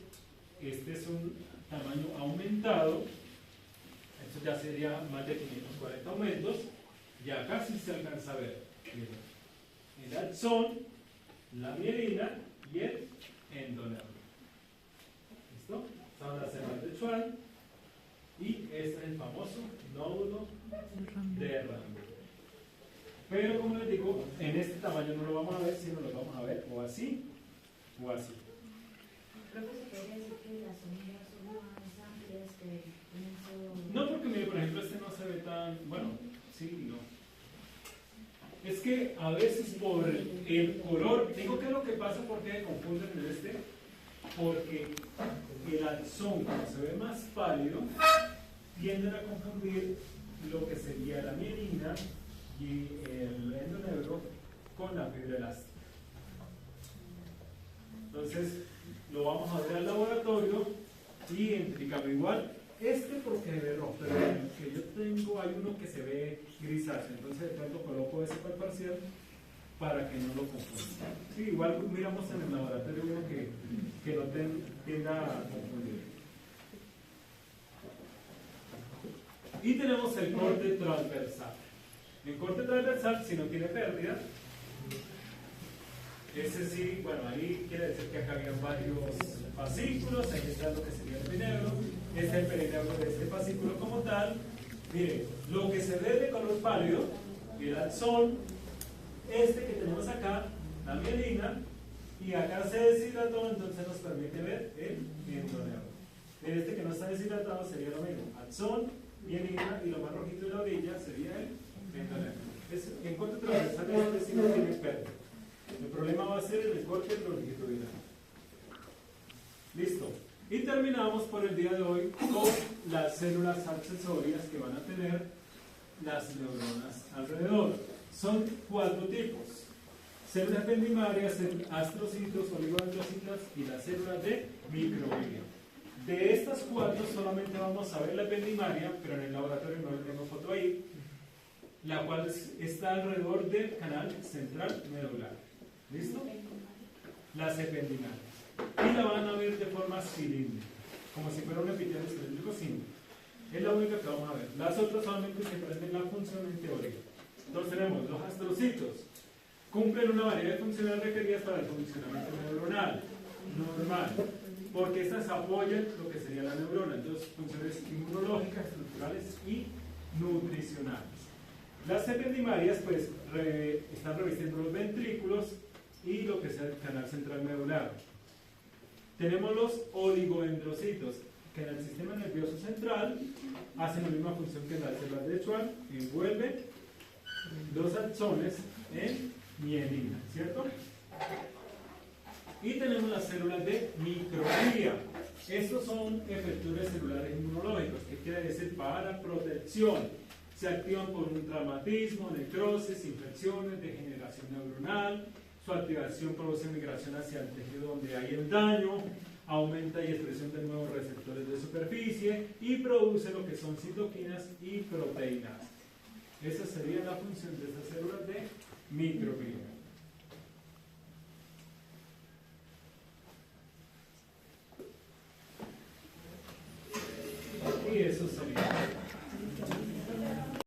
Este es un tamaño aumentado, esto ya sería más de 540 aumentos. Y acá sí se alcanza a ver el axón, la mielina y el endoneuro. ¿Listo? Son las células de Schwann y este es el famoso nódulo de Rambo. Pero como les digo, en este tamaño no lo vamos a ver, sino lo vamos a ver o así o así. Creo que se podría decir que las semillas son más amplias que un No, porque mire, por ejemplo, este no se ve tan, bueno, sí y no. Es que a veces por el color, digo que es lo que pasa porque confunden en este, porque el axón, como se ve más pálido, tienden a confundir lo que sería la mielina y el endoneuro con la fibra elástica. Entonces, lo vamos a ver al laboratorio y identificamos igual. Este porque se ve rojo, pero el que yo tengo hay uno que se ve grisáceo, entonces de pronto coloco ese para parcial para que no lo confunda. Sí, igual miramos en el laboratorio uno que no tienda a confundir. Y tenemos el corte transversal. El corte transversal, si no tiene pérdida, ese sí, bueno, ahí quiere decir que acá había varios fascículos, ahí está lo que sería el perineuro, este es el perineuro de este fascículo como tal. Miren, lo que se ve de color pálido, el axón, este que tenemos acá, la mielina, y acá se deshidrató, entonces nos permite ver el endoneuro. Este que no está deshidratado sería lo mismo, axón, mielina, y lo más rojito de la orilla sería el endoneuro. En corte transversal este sí no tiene pérdida. El problema va a ser el corte longitudinal. Listo. Y terminamos por el día de hoy con las células accesorias que van a tener las neuronas alrededor. Son 4 tipos: células ependimarias, astrocitos, oligodendrocitos y las células de microglía. De estas 4 solamente vamos a ver la ependimaria, pero en el laboratorio no le tengo foto ahí, la cual está alrededor del canal central medular. ¿Listo? Las ependimarias. Y la van a ver de forma cilíndrica, como si fuera un epitelio cilíndrico simple. Es la única que vamos a ver. Las otras solamente se prenden la función en teoría. Entonces tenemos los astrocitos. Cumplen una variedad de funciones requeridas para el funcionamiento neuronal normal, porque estas apoyan lo que sería la neurona. Entonces, funciones inmunológicas, estructurales y nutricionales. Las ependimarias pues están revistiendo los ventrículos y lo que es el canal central medular. Tenemos los oligodendrocitos, que en el sistema nervioso central hacen la misma función que las células de Schwann, envuelven los axones en mielina, ¿cierto? Y tenemos las células de microglía. Estos son efectores celulares inmunológicos, que quiere decir para protección. Se activan por un traumatismo, necrosis, infecciones, degeneración neuronal. Su activación produce migración hacia el tejido donde hay el daño, aumenta y expresión de nuevos receptores de superficie y produce lo que son citoquinas y proteínas. Esa sería la función de esas células de microglía. Y eso sería